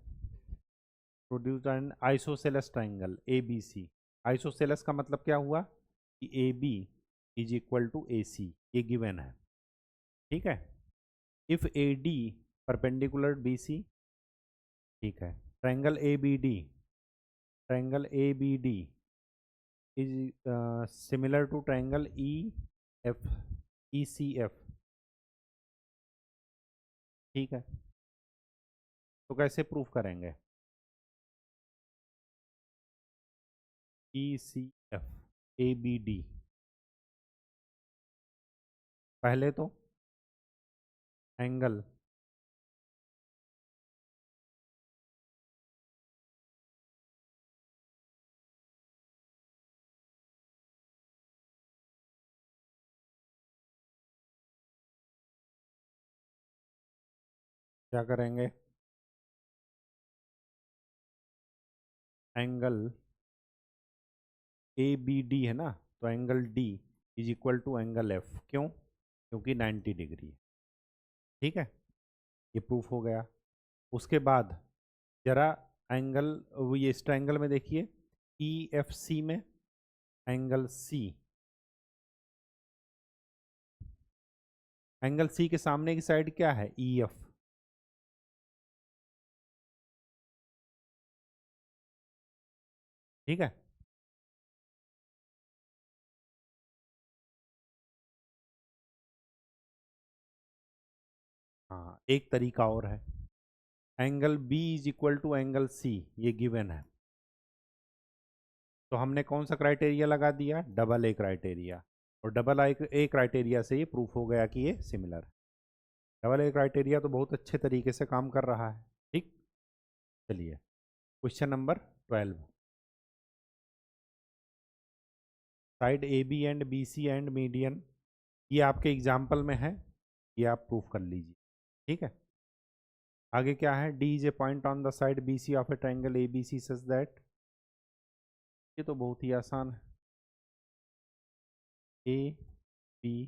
produce an isosceles triangle ABC। Isosceles का मतलब क्या हुआ? कि AB is equal to AC, ये गिवन है, ठीक है। इफ AD परपेंडिकुलर BC, ठीक है, triangle ABD triangle A B D is similar to triangle E F E C F. ठीक है, तो कैसे प्रूफ करेंगे? E C F A B D, पहले तो एंगल क्या करेंगे? एंगल ए बी डी है ना, तो angle D is equal to angle F. क्यों? क्योंकि 90 डिग्री है। ठीक है, ये प्रूफ हो गया। उसके बाद जरा एंगल, वो ये इस ट्रायंगल में देखिए, ई एफ सी में एंगल सी, एंगल सी के सामने की साइड क्या है? E F. ठीक है, हाँ एक तरीका और है, angle B is equal to angle C, ये गिवन है। तो हमने कौन सा क्राइटेरिया लगा दिया? Double A criteria. और डबल ए क्राइटेरिया से ये प्रूफ हो गया कि ये सिमिलर है। डबल ए क्राइटेरिया तो बहुत अच्छे तरीके से काम कर रहा है। ठीक, चलिए question number 12। Side A B and B C and median, ये आपके एग्जाम्पल में है, ये आप प्रूफ कर लीजिए। ठीक है, आगे क्या है? D is a point on the side B C of a triangle A B C such that, ये तो बहुत ही आसान है। A B,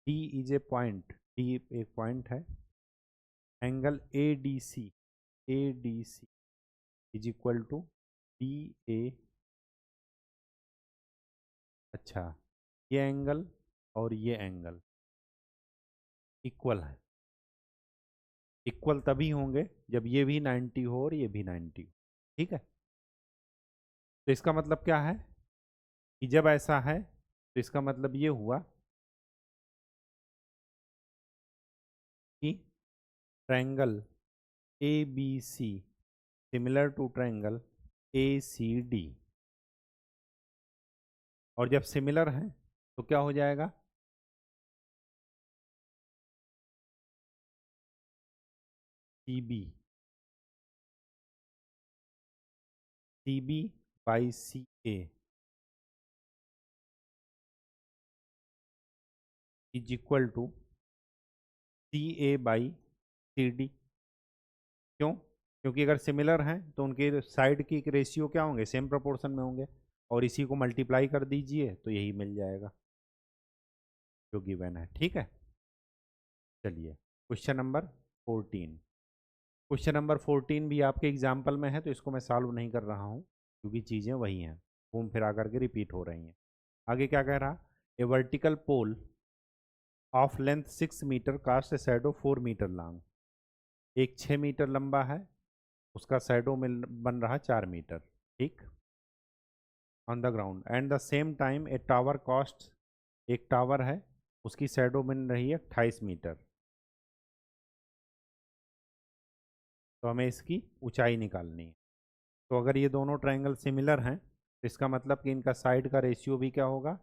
D is a point, D एक पॉइंट है, angle A D C is equal to D A. अच्छा, ये एंगल और ये एंगल इक्वल है। इक्वल तभी होंगे जब ये भी 90 हो और ये भी 90 हो। ठीक है, तो इसका मतलब क्या है कि जब ऐसा है तो इसका मतलब ये हुआ कि triangle A B C similar to triangle A C D. और जब सिमिलर है तो क्या हो जाएगा? C B, C B by C A is equal to C A by C D. क्यों? क्योंकि अगर सिमिलर हैं तो उनके साइड की रेशियो क्या होंगे? सेम प्रोपोर्शन में होंगे। और इसी को मल्टीप्लाई कर दीजिए तो यही मिल जाएगा जो गिवन है। ठीक है, चलिए क्वेश्चन नंबर 14। क्वेश्चन नंबर 14 भी आपके एग्जाम्पल में है, तो इसको मैं सॉल्व नहीं कर रहा हूँ क्योंकि चीज़ें वही हैं, घूम फिरा करके रिपीट हो रही हैं। आगे क्या कह रहा? A vertical pole of length 6 metre cast a shadow 4 metre long. एक 6 मीटर लंबा है, उसका शैडो में बन रहा 4 मीटर। ठीक, on the ground and the same time A tower cost, एक टावर है उसकी शैडो बन रही है 28 मीटर। तो हमें इसकी ऊंचाई निकालनी है। तो अगर ये दोनों ट्रायंगल सिमिलर हैं तो इसका मतलब कि इनका साइड का रेशियो भी क्या होगा?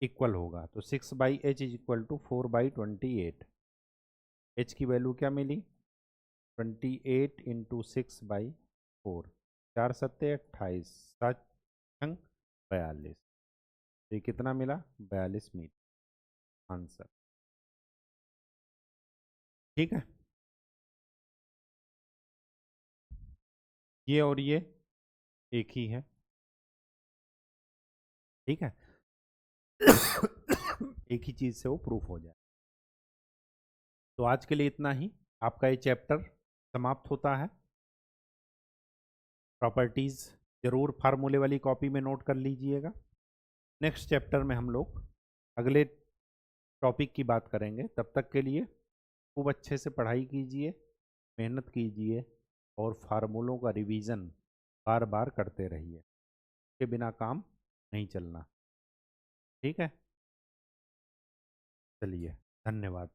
इक्वल होगा। तो 6/h is equal to 4/28। h की वैल्यू क्या मिली? 28 इंटू 6/4, 4×7=28, 7×42, तो ये कितना मिला? 42 मीटर आंसर। ठीक है, ये और ये एक ही है। ठीक है एक ही चीज़ से वो प्रूफ हो जाए। तो आज के लिए इतना ही, आपका ये चैप्टर समाप्त होता है। प्रॉपर्टीज़ ज़रूर फार्मूले वाली कॉपी में नोट कर लीजिएगा। नेक्स्ट चैप्टर में हम लोग अगले टॉपिक की बात करेंगे। तब तक के लिए खूब अच्छे से पढ़ाई कीजिए, मेहनत कीजिए और फार्मूलों का रिवीजन बार बार करते रहिए, के बिना काम नहीं चलना। ठीक है, चलिए, धन्यवाद।